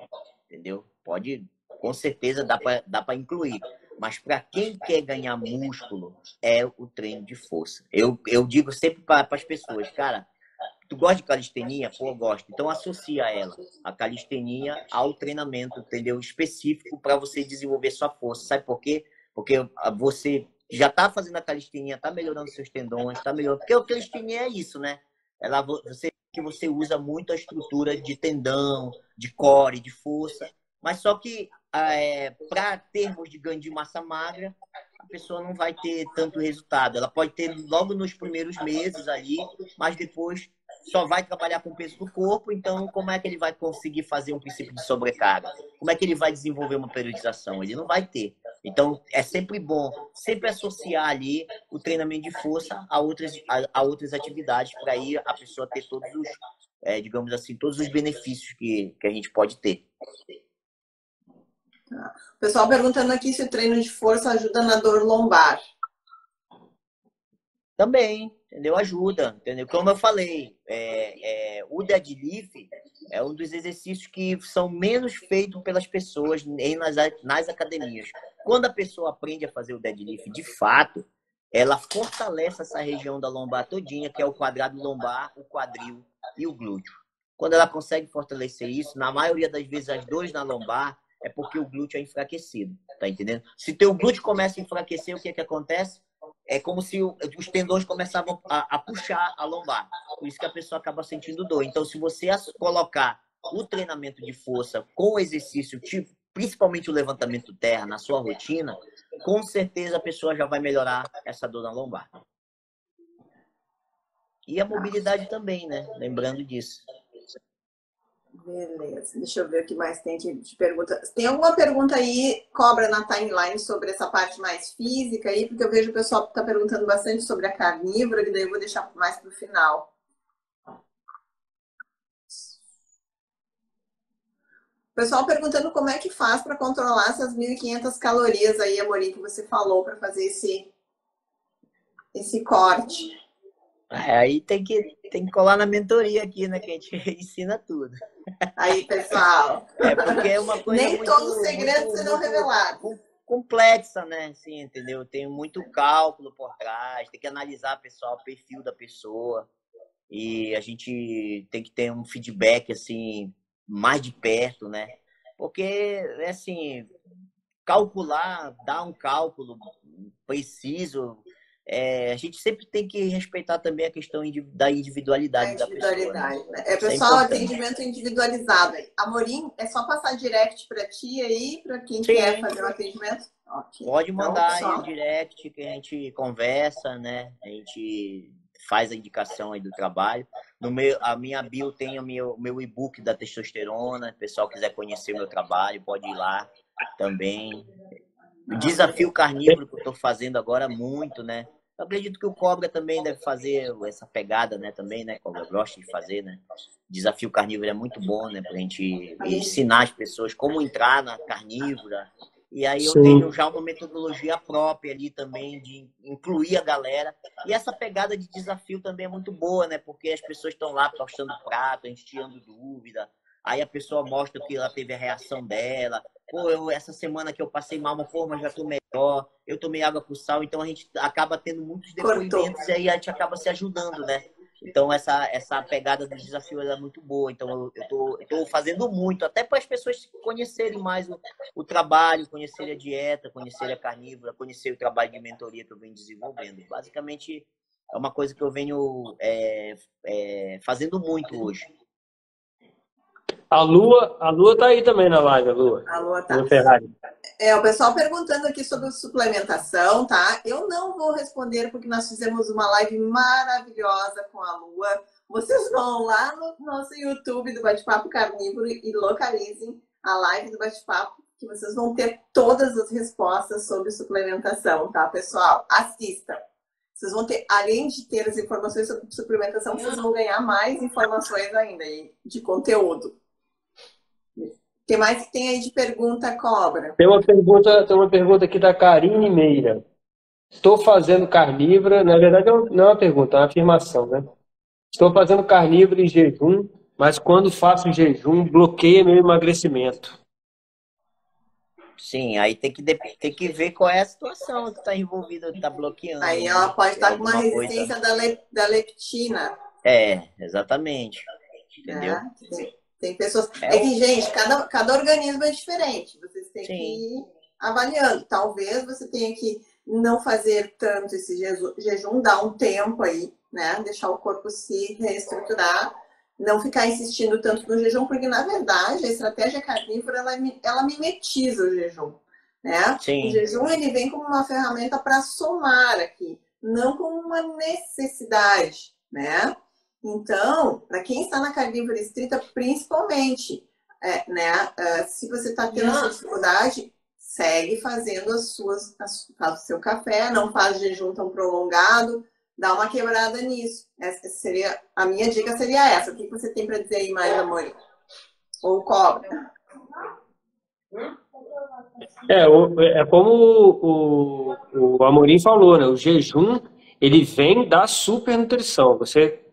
entendeu? Pode, com certeza dá para incluir. Mas para quem quer ganhar músculo, é o treino de força. Eu digo sempre para as pessoas, cara, tu gosta de calistenia? Pô, eu gosto. Então associa ela, a calistenia, ao treinamento, entendeu? Específico para você desenvolver sua força. Sabe por quê? Porque você já está fazendo a calistenia, está melhorando seus tendões, está melhorando. Porque a calistenia é isso, né? Você usa muito a estrutura de tendão, de core, de força. Mas só que para termos de ganho de massa magra, a pessoa não vai ter tanto resultado. Ela pode ter logo nos primeiros meses ali, mas depois só vai trabalhar com o peso do corpo, então como é que ele vai conseguir fazer um princípio de sobrecarga? Como é que ele vai desenvolver uma periodização? Ele não vai ter. Então, é sempre bom sempre associar ali o treinamento de força a outras atividades para aí a pessoa ter todos os, digamos assim, todos os benefícios que a gente pode ter. O pessoal perguntando aqui se o treino de força ajuda na dor lombar. Também, entendeu? Ajuda, entendeu? Como eu falei, o deadlift é um dos exercícios que são menos feitos pelas pessoas nas academias. Quando a pessoa aprende a fazer o deadlift de fato, ela fortalece essa região da lombar todinha, que é o quadrado lombar, o quadril e o glúteo. Quando ela consegue fortalecer isso, na maioria das vezes as dores na lombar é porque o glúteo é enfraquecido, tá entendendo? Se teu glúteo começa a enfraquecer, o que acontece? É como se os tendões começavam a puxar a lombar. Por isso que a pessoa acaba sentindo dor. Então, se você colocar o treinamento de força com o exercício, tipo, principalmente o levantamento terra, na sua rotina, com certeza a pessoa já vai melhorar essa dor na lombar. E a mobilidade também, né? Lembrando disso. Beleza, deixa eu ver o que mais tem de pergunta. Tem alguma pergunta aí, Cobra, na timeline sobre essa parte mais física aí? Porque eu vejo o pessoal está perguntando bastante sobre a carnívora, que daí eu vou deixar mais para o final. O pessoal perguntando como é que faz para controlar essas 1.500 calorias aí, Amorim, que você falou para fazer esse corte. Aí tem que colar na mentoria aqui, né? Que a gente ensina tudo. Aí, pessoal. Porque é uma coisa Nem muito, todos os segredos muito, serão muito revelados. complexa, né? Assim, entendeu? Tem muito cálculo por trás, tem que analisar, pessoal, o perfil da pessoa. E a gente tem que ter um feedback, assim, mais de perto, né? Porque, assim, calcular, dar um cálculo preciso, a gente sempre tem que respeitar também a questão da individualidade da pessoa, né? Né? Isso é Pessoal, importante. atendimento individualizado. Amorim, é só passar direct para ti aí, para quem quer Sim, fazer o atendimento? Okay. pode mandar então, aí o direct que a gente conversa, né? A gente faz a indicação aí do trabalho. A minha bio tem o meu e-book da testosterona. Se o pessoal quiser conhecer o meu trabalho, pode ir lá também. O desafio carnívoro que eu estou fazendo agora muito, né? Eu acredito que o Cobra também deve fazer essa pegada, né? Também, né? Cobra gosta de fazer, né? Desafio carnívoro é muito bom, né? Pra gente ensinar as pessoas como entrar na carnívora. E aí eu tenho já uma metodologia própria ali também de incluir a galera. E essa pegada de desafio também é muito boa, né? Porque as pessoas estão lá postando prato, a gente tirando dúvida. Aí a pessoa mostra que ela teve a reação dela. Pô, essa semana que eu passei mal, mas já tô melhor. Eu tomei água com sal, então a gente acaba tendo muitos depoimentos e aí a gente acaba se ajudando, né? Então essa pegada do desafio é muito boa. Então eu tô fazendo muito, até para as pessoas conhecerem mais o trabalho, conhecerem a dieta, conhecerem a carnívora, conhecer o trabalho de mentoria que eu venho desenvolvendo. Basicamente é uma coisa que eu venho fazendo muito hoje. A Lua tá aí também na live, a Lua. A Lua tá. Lua Ferrari. O pessoal perguntando aqui sobre suplementação, tá? Eu não vou responder porque nós fizemos uma live maravilhosa com a Lua. Vocês vão lá no nosso YouTube do Bate-Papo Carnívoro e localizem a live do Bate-Papo, que vocês vão ter todas as respostas sobre suplementação, tá, pessoal? Assistam. Vocês vão ter, além de ter as informações sobre suplementação, vocês vão ganhar mais informações ainda de conteúdo. O que mais que tem aí de pergunta, Cobra? Tem uma pergunta aqui da Karine Meira. Estou fazendo carnívora, na verdade não é uma pergunta, é uma afirmação, né? Estou fazendo carnívoro em jejum, mas quando faço jejum, bloqueia meu emagrecimento. Sim, aí tem que ver qual é a situação que está envolvida, está bloqueando. Aí ela pode estar com uma resistência da leptina. Exatamente. Entendeu? Tem pessoas. É que, gente, cada organismo é diferente. Vocês têm que ir avaliando. Talvez você tenha que não fazer tanto esse jejum, dar um tempo aí, né? Deixar o corpo se reestruturar. Não ficar insistindo tanto no jejum, porque, na verdade, a estratégia carnívora, ela mimetiza o jejum, né? Sim. O jejum, ele vem como uma ferramenta para somar aqui, não como uma necessidade, né? Então, para quem está na carnívora estrita, principalmente, se você está tendo essa dificuldade, segue fazendo faz o seu café, não faz jejum tão prolongado, dá uma quebrada nisso. A minha dica seria essa. O que você tem para dizer aí mais, amor? Ou Cobra? É como o Amorim falou, né? O jejum, ele vem da supernutrição. Você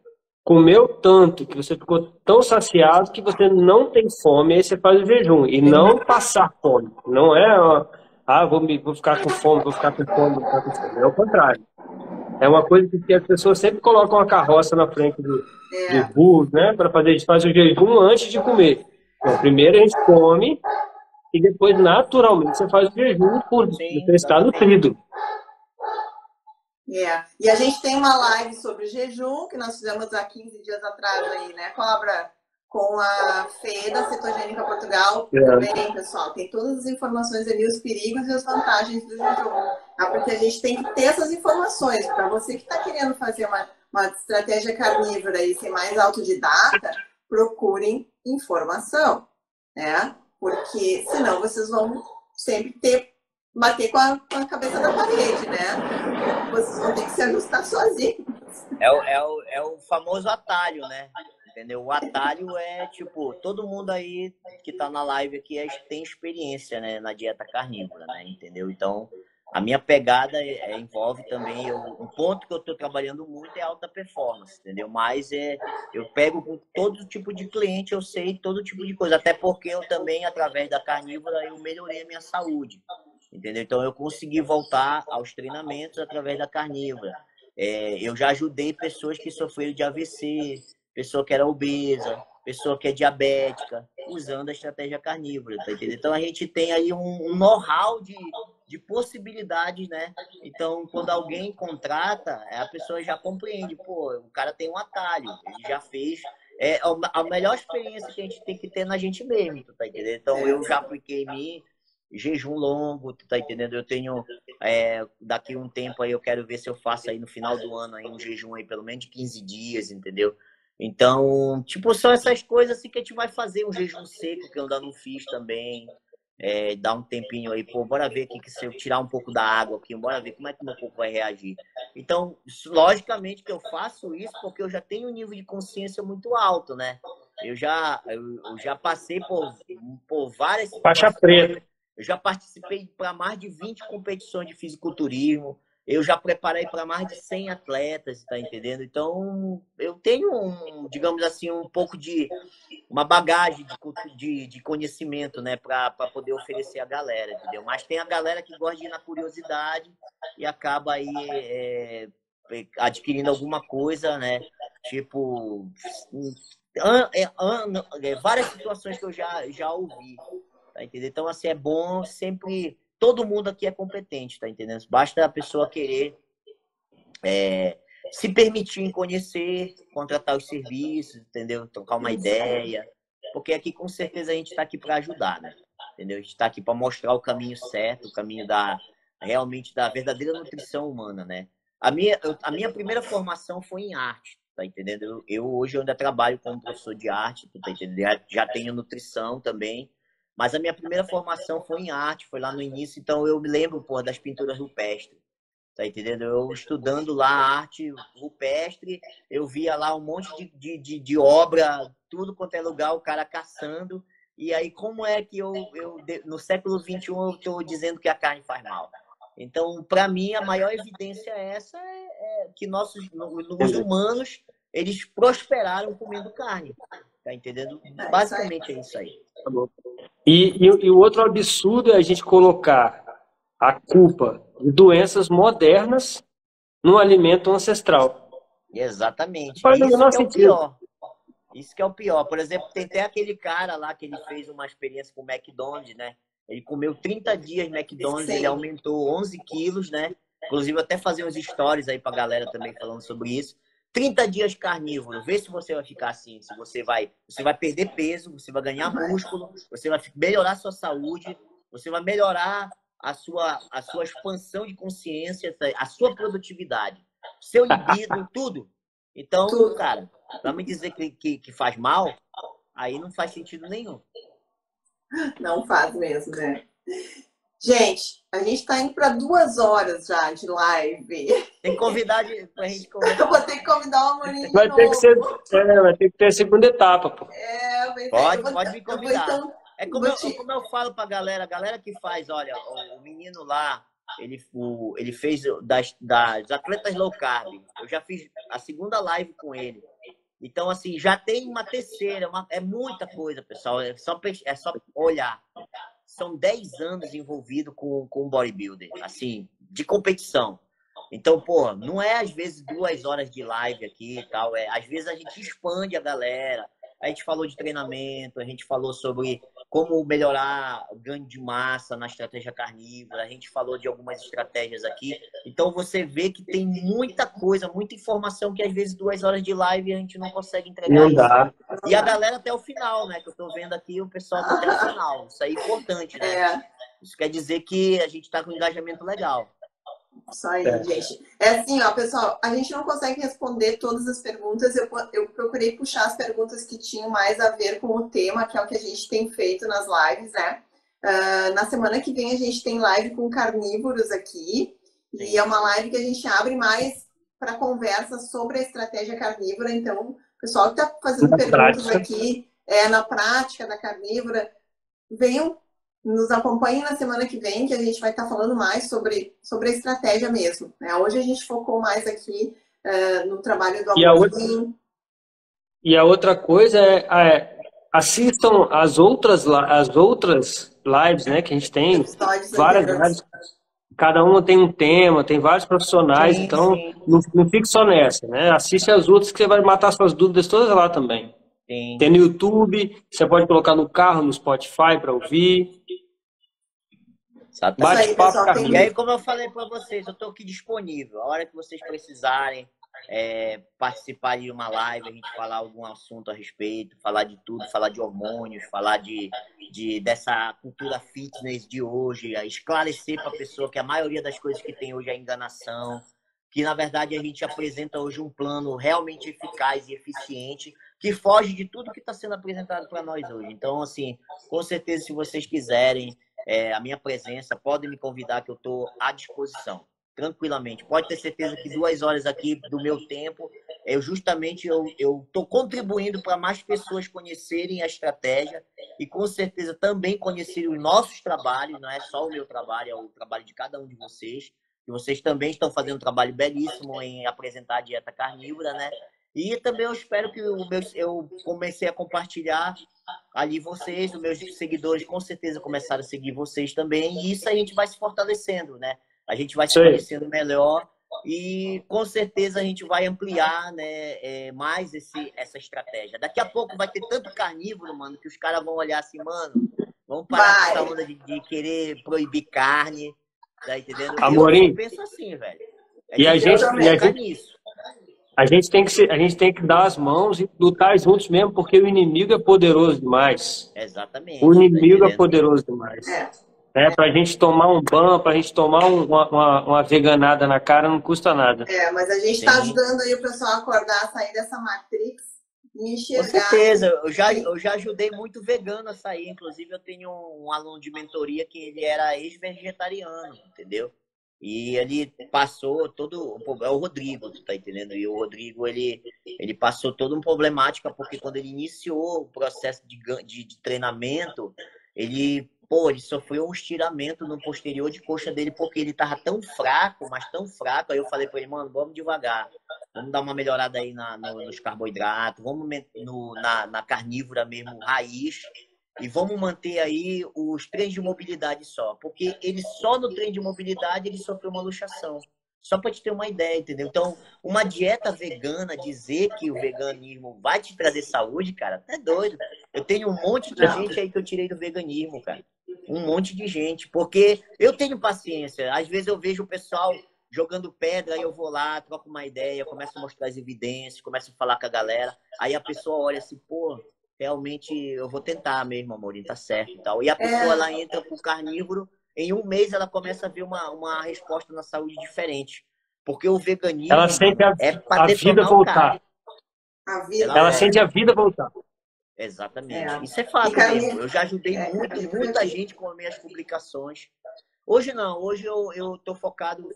comeu tanto, que você ficou tão saciado que você não tem fome, aí você faz o jejum. E não passar fome. Não é, vou ficar com fome, vou ficar com fome, vou ficar com fome. É o contrário. É uma coisa que as pessoas sempre colocam a carroça na frente do burro, né? Para fazer, a gente faz o jejum antes de comer. Então, primeiro a gente come e depois, naturalmente, você faz o jejum por você estar nutrido. E a gente tem uma live sobre jejum, que nós fizemos há 15 dias atrás aí, né, Cobra? Com a Fê da Cetogênica Portugal. Também, pessoal, tem todas as informações ali, os perigos e as vantagens do jejum. Porque a gente tem que ter essas informações. Para você que está querendo fazer uma estratégia carnívora e ser mais autodidata, procurem informação, né? Porque senão vocês vão sempre bater com a cabeça na parede, né? Vocês vão ter que se ajustar sozinhos. É o famoso atalho, né? Entendeu? O atalho é, tipo, todo mundo aí que tá na live aqui tem experiência, né, na dieta carnívora, né? Entendeu? Então, a minha pegada envolve também, um ponto que eu tô trabalhando muito é alta performance, entendeu? Mas eu pego com todo tipo de cliente, eu sei todo tipo de coisa, até porque eu também, através da carnívora, eu melhorei a minha saúde, entendeu? Então, eu consegui voltar aos treinamentos através da carnívora. Eu já ajudei pessoas que sofreram de AVC, pessoa que era obesa, pessoa que é diabética, usando a estratégia carnívora, tá entendendo? Então, a gente tem aí um know-how de possibilidades, né? Então, quando alguém contrata, a pessoa já compreende, pô, o cara tem um atalho, ele já fez. A melhor experiência que a gente tem que ter na gente mesmo, tá entendendo? Então, eu já apliquei em mim jejum longo, tá entendendo? Eu tenho, daqui um tempo aí, eu quero ver se eu faço aí no final do ano aí um jejum aí pelo menos de 15 dias, entendeu? Então, tipo, são essas coisas assim que a gente vai fazer, um jejum seco, que eu ainda não fiz também, dar um tempinho aí, pô, bora ver aqui que se eu tirar um pouco da água aqui, bora ver como é que o meu corpo vai reagir. Então, logicamente que eu faço isso porque eu já tenho um nível de consciência muito alto, né? Eu já passei por várias Faixa situações. preta. Eu já participei para mais de 20 competições de fisiculturismo. Eu já preparei para mais de 100 atletas, tá entendendo? Então, eu tenho, digamos assim, um pouco de uma bagagem de conhecimento, né, para poder oferecer à galera, entendeu? Mas tem a galera que gosta de ir na curiosidade e acaba aí adquirindo alguma coisa, né? Tipo, várias situações que eu já ouvi, tá entendendo? Então, assim, é bom sempre... Todo mundo aqui é competente, tá entendendo? Basta a pessoa querer se permitir conhecer, contratar os serviços, entendeu? Trocar uma ideia. porque aqui com certeza a gente está aqui para ajudar, né? Entendeu? A gente está aqui para mostrar o caminho certo, o caminho realmente da verdadeira nutrição humana, né? A minha primeira formação foi em arte, tá entendendo? Eu hoje eu ainda trabalho como professor de arte, tu tá entendendo? Já tenho nutrição também, mas a minha primeira formação foi em arte, foi lá no início, então eu me lembro, pô, das pinturas rupestres. Tá entendendo? Eu estudando lá arte rupestre, eu via lá um monte de obra, tudo quanto é lugar, o cara caçando. E aí, como é que no século XXI, eu estou dizendo que a carne faz mal? Então, para mim, a maior evidência é que os humanos, eles prosperaram comendo carne. Tá entendendo? Basicamente é isso aí. Tá bom. E o outro absurdo é a gente colocar a culpa de doenças modernas no alimento ancestral. Exatamente. Faz o Isso menor que é o sentido. pior. Isso que é o pior. Por exemplo, tem até aquele cara lá que ele fez uma experiência com o McDonald's, né? Ele comeu 30 dias McDonald's, ele aumentou 11 quilos, né? Inclusive, eu até fazer uns stories aí pra galera também falando sobre isso. 30 dias carnívoro, vê se você vai ficar assim, se você vai perder peso, você vai ganhar músculo, você vai melhorar a sua saúde, você vai melhorar a sua expansão de consciência, a sua produtividade, seu libido, tudo. Então, cara, pra me dizer que faz mal, aí não faz sentido nenhum. Não faz mesmo, né? Gente, a gente tá indo para 2 horas já de live. Tem que convidar pra gente conversar. Eu vou ter que convidar o Amorim de Vai novo. vai ter que ter a segunda etapa, pô. Pode me convidar. É como eu falo pra galera, a galera que faz, olha, o menino lá, ele fez das atletas low carb. Eu já fiz a segunda live com ele. Então, assim, já tem uma terceira, é muita coisa, pessoal. É só olhar. São 10 anos envolvido com bodybuilder, assim, de competição. Então, pô, não é às vezes 2 horas de live aqui e tal. Às vezes a gente expande a galera. A gente falou de treinamento, a gente falou sobre como melhorar o ganho de massa na estratégia carnívora, a gente falou de algumas estratégias aqui. Então você vê que tem muita coisa, muita informação que às vezes 2 horas de live a gente não consegue entregar. Não dá. E a galera até o final, né? Que eu tô vendo aqui, o pessoal tá até o final. Isso aí é importante, né? Isso quer dizer que a gente tá com um engajamento legal. Isso aí, gente. É assim, ó, pessoal, a gente não consegue responder todas as perguntas. Eu procurei puxar as perguntas que tinham mais a ver com o tema, que é o que a gente tem feito nas lives, né? Na semana que vem a gente tem live com carnívoros aqui. Sim. E é uma live que a gente abre mais para conversa sobre a estratégia carnívora. Então, o pessoal que está fazendo perguntas aqui na prática da carnívora, venham, nos acompanhem na semana que vem, que a gente vai estar falando mais sobre a estratégia mesmo. Né? Hoje a gente focou mais aqui no trabalho do Amorim. E a outra coisa assistam as outras lives, né, que a gente tem, várias lives. Cada uma tem um tema, tem vários profissionais, sim, então sim. Não fique só nessa, né? Assiste as outras que você vai matar suas dúvidas todas lá também. Sim. Tem no YouTube, você pode colocar no carro, no Spotify para ouvir. Bate-papo carnívoro. E aí, como eu falei para vocês, eu estou aqui disponível. A hora que vocês precisarem participar de uma live, a gente falar algum assunto a respeito, falar de tudo, falar de hormônios, falar dessa cultura fitness de hoje, esclarecer para a pessoa que a maioria das coisas que tem hoje é enganação, que na verdade a gente apresenta hoje um plano realmente eficaz e eficiente, que foge de tudo que está sendo apresentado para nós hoje. Então, assim, com certeza, se vocês quiserem a minha presença, podem me convidar que eu estou à disposição, tranquilamente. Pode ter certeza que 2 horas aqui do meu tempo, eu estou contribuindo para mais pessoas conhecerem a estratégia e com certeza também conhecerem os nossos trabalhos, não é só o meu trabalho, é o trabalho de cada um de vocês. E vocês também estão fazendo um trabalho belíssimo em apresentar a dieta carnívora, né? E também eu espero que eu comecei a compartilhar ali vocês, os meus seguidores com certeza começaram a seguir vocês também, e isso a gente vai se fortalecendo, né? A gente vai se conhecendo melhor e com certeza a gente vai ampliar, né, mais essa estratégia. Daqui a pouco vai ter tanto carnívoro, mano, que os caras vão olhar assim, mano, vamos parar com essa onda de querer proibir carne, tá entendendo? Amorim, eu penso assim, velho. a gente tem que dar as mãos e lutar juntos mesmo, porque o inimigo é poderoso demais. O Exatamente, tá inimigo é entendendo? poderoso demais. É. Pra gente tomar um ban, pra gente tomar uma veganada na cara, não custa nada. Mas a gente está ajudando aí o pessoal a acordar, a sair dessa Matrix e enxergar. Com certeza, eu já ajudei muito vegano a sair. Inclusive, eu tenho um aluno de mentoria que ele era ex-vegetariano, entendeu? E ele passou todo. É o Rodrigo, tu tá entendendo? E o Rodrigo, ele passou toda uma problemática, porque quando ele iniciou o processo de treinamento, ele sofreu um estiramento no posterior de coxa dele, porque ele tava tão fraco, mas tão fraco. Aí eu falei pra ele, mano, vamos devagar. Vamos dar uma melhorada aí nos carboidratos, vamos na carnívora mesmo, raiz. E vamos manter aí os treinos de mobilidade só. Porque ele só no treino de mobilidade ele sofreu uma luxação. Só para te ter uma ideia, entendeu? Então, uma dieta vegana, dizer que o veganismo vai te trazer saúde, cara, é doido. Eu tenho um monte de gente aí que eu tirei do veganismo, cara. Um monte de gente. Porque eu tenho paciência. Às vezes eu vejo o pessoal jogando pedra, aí eu vou lá, troco uma ideia, começo a mostrar as evidências, começo a falar com a galera. Aí a pessoa olha assim, pô, realmente eu vou tentar mesmo, Amorim, tá certo e tal. E a pessoa, ela entra pro carnívoro, em um mês ela começa a ver uma resposta na saúde diferente. Porque o veganismo Ela sente é a pra vida detonar o cara. voltar. Ela sente a vida voltar. Exatamente. Isso é fato mesmo. Eu já ajudei muita gente com as minhas publicações. Hoje não, hoje eu tô focado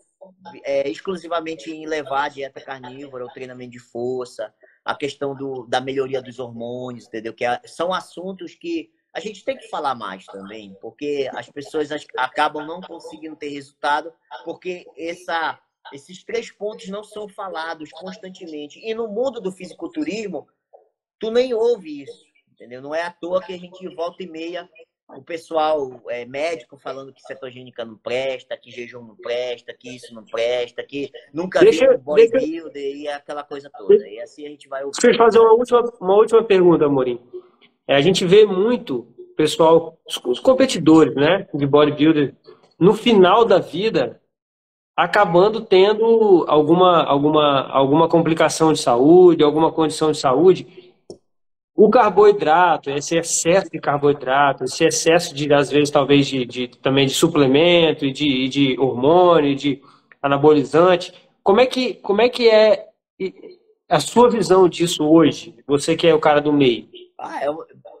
exclusivamente em levar a dieta carnívora, o treinamento de força, a questão da melhoria dos hormônios, entendeu? São assuntos que a gente tem que falar mais também, porque as pessoas acabam não conseguindo ter resultado, porque esses 3 pontos não são falados constantemente. E no mundo do fisiculturismo, tu nem ouve isso, entendeu? Não é à toa que a gente volta e meia o pessoal médico falando que cetogênica não presta, que jejum não presta, que isso não presta, que nunca viu um bodybuilder e aquela coisa toda. E assim a gente vai ouvir. Deixa eu fazer uma última pergunta, Amorim. A gente vê muito pessoal, os competidores, né, de bodybuilder, no final da vida, acabando tendo alguma complicação de saúde, alguma condição de saúde. O carboidrato, esse excesso de carboidrato, esse excesso de, às vezes, talvez, também de suplemento, e de hormônio, de anabolizante, como é que é a sua visão disso hoje? Você que é o cara do meio.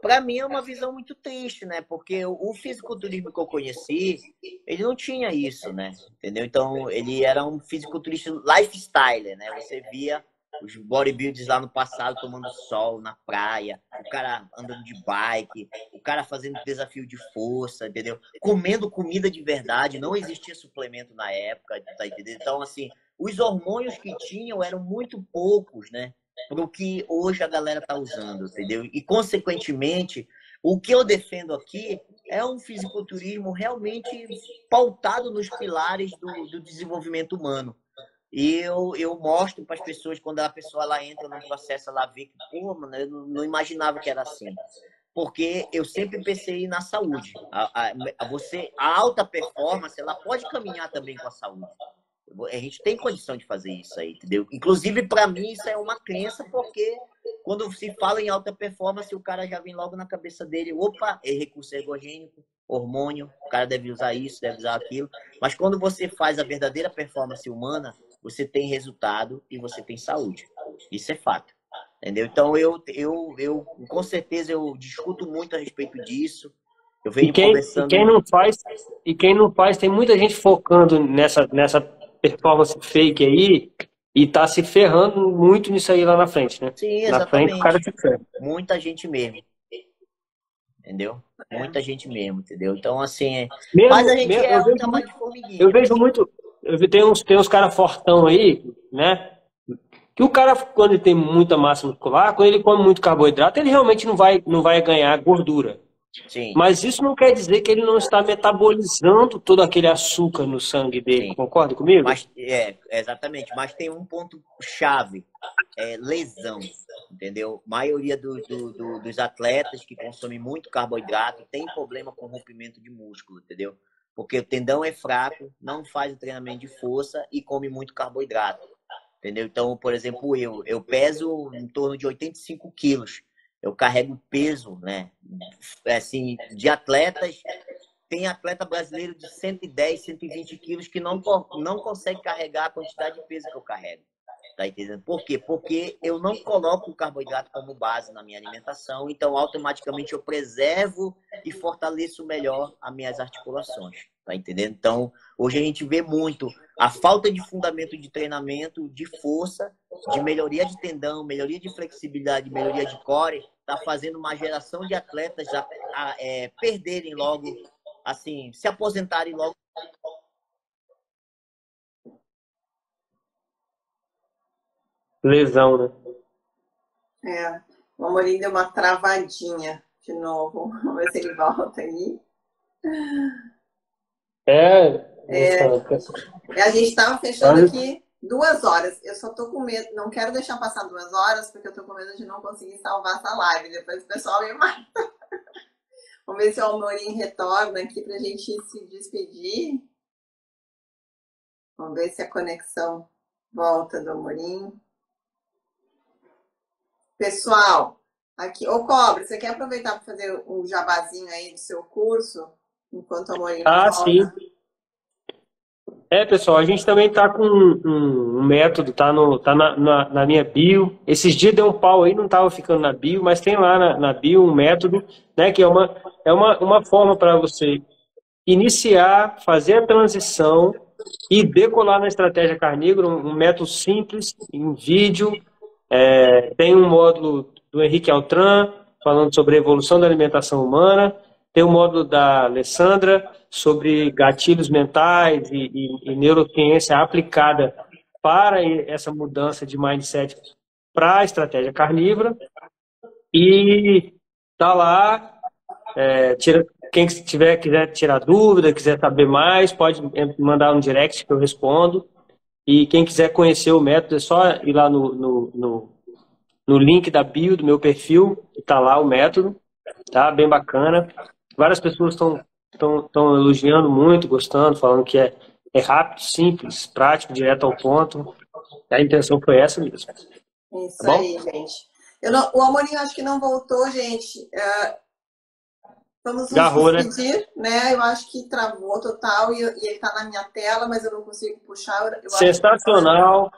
Para mim é uma visão muito triste, né? Porque o fisiculturismo que eu conheci, ele não tinha isso, né? Entendeu? Então, ele era um fisiculturista lifestyle, né? Você via os bodybuilders lá no passado tomando sol na praia, o cara andando de bike, o cara fazendo desafio de força, entendeu? Comendo comida de verdade, não existia suplemento na época, tá entendendo? Então, assim, os hormônios que tinham eram muito poucos, né? Para o que hoje a galera está usando, entendeu? E, consequentemente, o que eu defendo aqui é um fisiculturismo realmente pautado nos pilares do desenvolvimento humano. E eu mostro para as pessoas, quando a pessoa ela entra no processo, ela vê que, pô, mano, eu não imaginava que era assim. Porque eu sempre pensei na saúde. A alta performance, ela pode caminhar também com a saúde. A gente tem condição de fazer isso aí, entendeu? Inclusive, para mim, isso é uma crença, porque quando se fala em alta performance, o cara já vem logo na cabeça dele, opa, é recurso ergogênico, hormônio, o cara deve usar isso, deve usar aquilo. Mas quando você faz a verdadeira performance humana, você tem resultado e você tem saúde. Isso é fato. Entendeu? Então, eu com certeza, eu discuto muito a respeito disso. Eu venho conversando... E quem não faz, tem muita gente focando nessa performance fake aí e tá se ferrando muito nisso aí lá na frente, né? Sim, exatamente. Na frente o cara se ferra. Muita gente mesmo. Entendeu? Muita gente mesmo, entendeu? Então, assim, mas a gente é um trabalho de formiguinha. Eu vejo muito... Tem uns caras fortão aí, né? Que o cara, quando ele tem muita massa muscular, quando ele come muito carboidrato, ele realmente não vai ganhar gordura. Sim. Mas isso não quer dizer que ele não está metabolizando todo aquele açúcar no sangue dele. Sim. Concorda comigo? Exatamente. Mas tem um ponto chave, lesão, entendeu? A maioria dos atletas que consomem muito carboidrato tem problema com rompimento de músculo, entendeu? Porque o tendão é fraco, não faz o treinamento de força e come muito carboidrato. entendeu? Então, por exemplo, eu peso em torno de 85 quilos. Eu carrego peso, né? Assim, de atletas, tem atleta brasileiro de 110, 120 quilos que não consegue carregar a quantidade de peso que eu carrego. Tá entendendo? Por quê? Porque eu não coloco o carboidrato como base na minha alimentação, então automaticamente eu preservo e fortaleço melhor as minhas articulações. Tá entendendo? Então, hoje a gente vê muito a falta de fundamento de treinamento, de força, de melhoria de tendão, melhoria de flexibilidade, melhoria de core, tá fazendo uma geração de atletas perderem logo, assim, se aposentarem logo. Lesão, né? O Amorim deu uma travadinha de novo. Vamos ver se ele volta aí. A gente estava fechando aqui 2 horas. Eu só tô com medo, não quero deixar passar 2 horas, porque eu tô com medo de não conseguir salvar essa live. Depois o pessoal me mata. Vamos ver se o Amorim retorna aqui pra gente se despedir. Vamos ver se a conexão volta do Amorim. Pessoal, aqui, ô Cobra, você quer aproveitar para fazer um jabazinho aí do seu curso, enquanto a Amorim volta? Sim. Pessoal, a gente também tá com um método, tá na minha bio. Esses dias deu um pau aí, não tava ficando na bio, mas tem lá na bio um método, né, que é uma forma para você iniciar, fazer a transição e decolar na estratégia carnívora, um método simples, em vídeo. Tem um módulo do Henrique Altran, falando sobre a evolução da alimentação humana. Tem um módulo da Alessandra sobre gatilhos mentais e neurociência aplicada para essa mudança de mindset para a estratégia carnívora. E tá lá. Quem quiser tirar dúvida, quiser saber mais, pode mandar um direct que eu respondo. E quem quiser conhecer o método, é só ir lá no link da bio do meu perfil, que está lá o método, tá? Bem bacana. Várias pessoas estão elogiando muito, gostando, falando que é rápido, simples, prático, direto ao ponto. A intenção foi essa mesmo. Isso tá aí, gente. O Amorim acho que não voltou, gente. Vamos nos despedir, né? Eu acho que travou total e ele está na minha tela, mas eu não consigo puxar. Sensacional.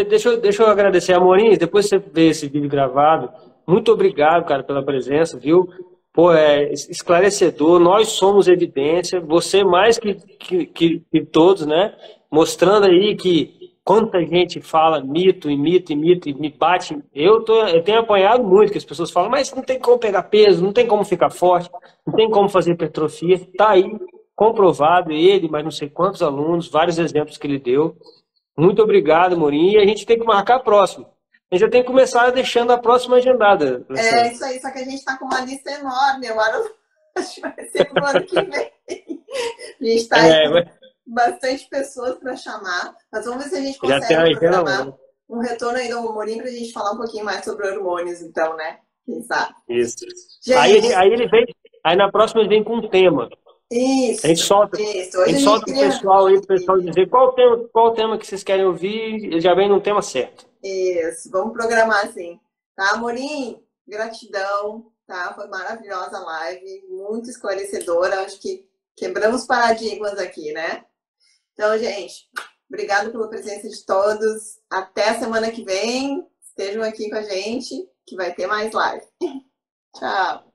Deixa eu agradecer, Amorim. Depois você vê esse vídeo gravado. Muito obrigado, cara, pela presença, viu? Pô, é esclarecedor. Nós somos evidência. Você mais que todos, né? Mostrando aí que quanta gente fala mito e me bate. Eu tenho apanhado muito, que as pessoas falam, mas não tem como pegar peso, não tem como ficar forte, não tem como fazer hipertrofia. Tá aí, comprovado, ele, mas não sei quantos alunos, vários exemplos que ele deu. Muito obrigado, Amorim. E a gente tem que marcar a próxima. A gente já tem que começar deixando a próxima agendada. Isso aí, só que a gente está com uma lista enorme. Agora acho que vai ser pro ano que vem. A gente está bastante pessoas para chamar, mas vamos ver se a gente consegue programar um retorno aí do Amorim para a gente falar um pouquinho mais sobre hormônios, então, né? Quem sabe? Isso. Aí ele vem, aí na próxima ele vem com um tema. Isso. A gente solta o pessoal aí, o pessoal dizer qual o tema que vocês querem ouvir, ele já vem no tema certo. Isso, vamos programar assim. Tá, Amorim? Gratidão, tá? Foi maravilhosa a live, muito esclarecedora. Acho que quebramos paradigmas aqui, né? Então, gente, obrigado pela presença de todos. Até a semana que vem. Estejam aqui com a gente, que vai ter mais live. Tchau.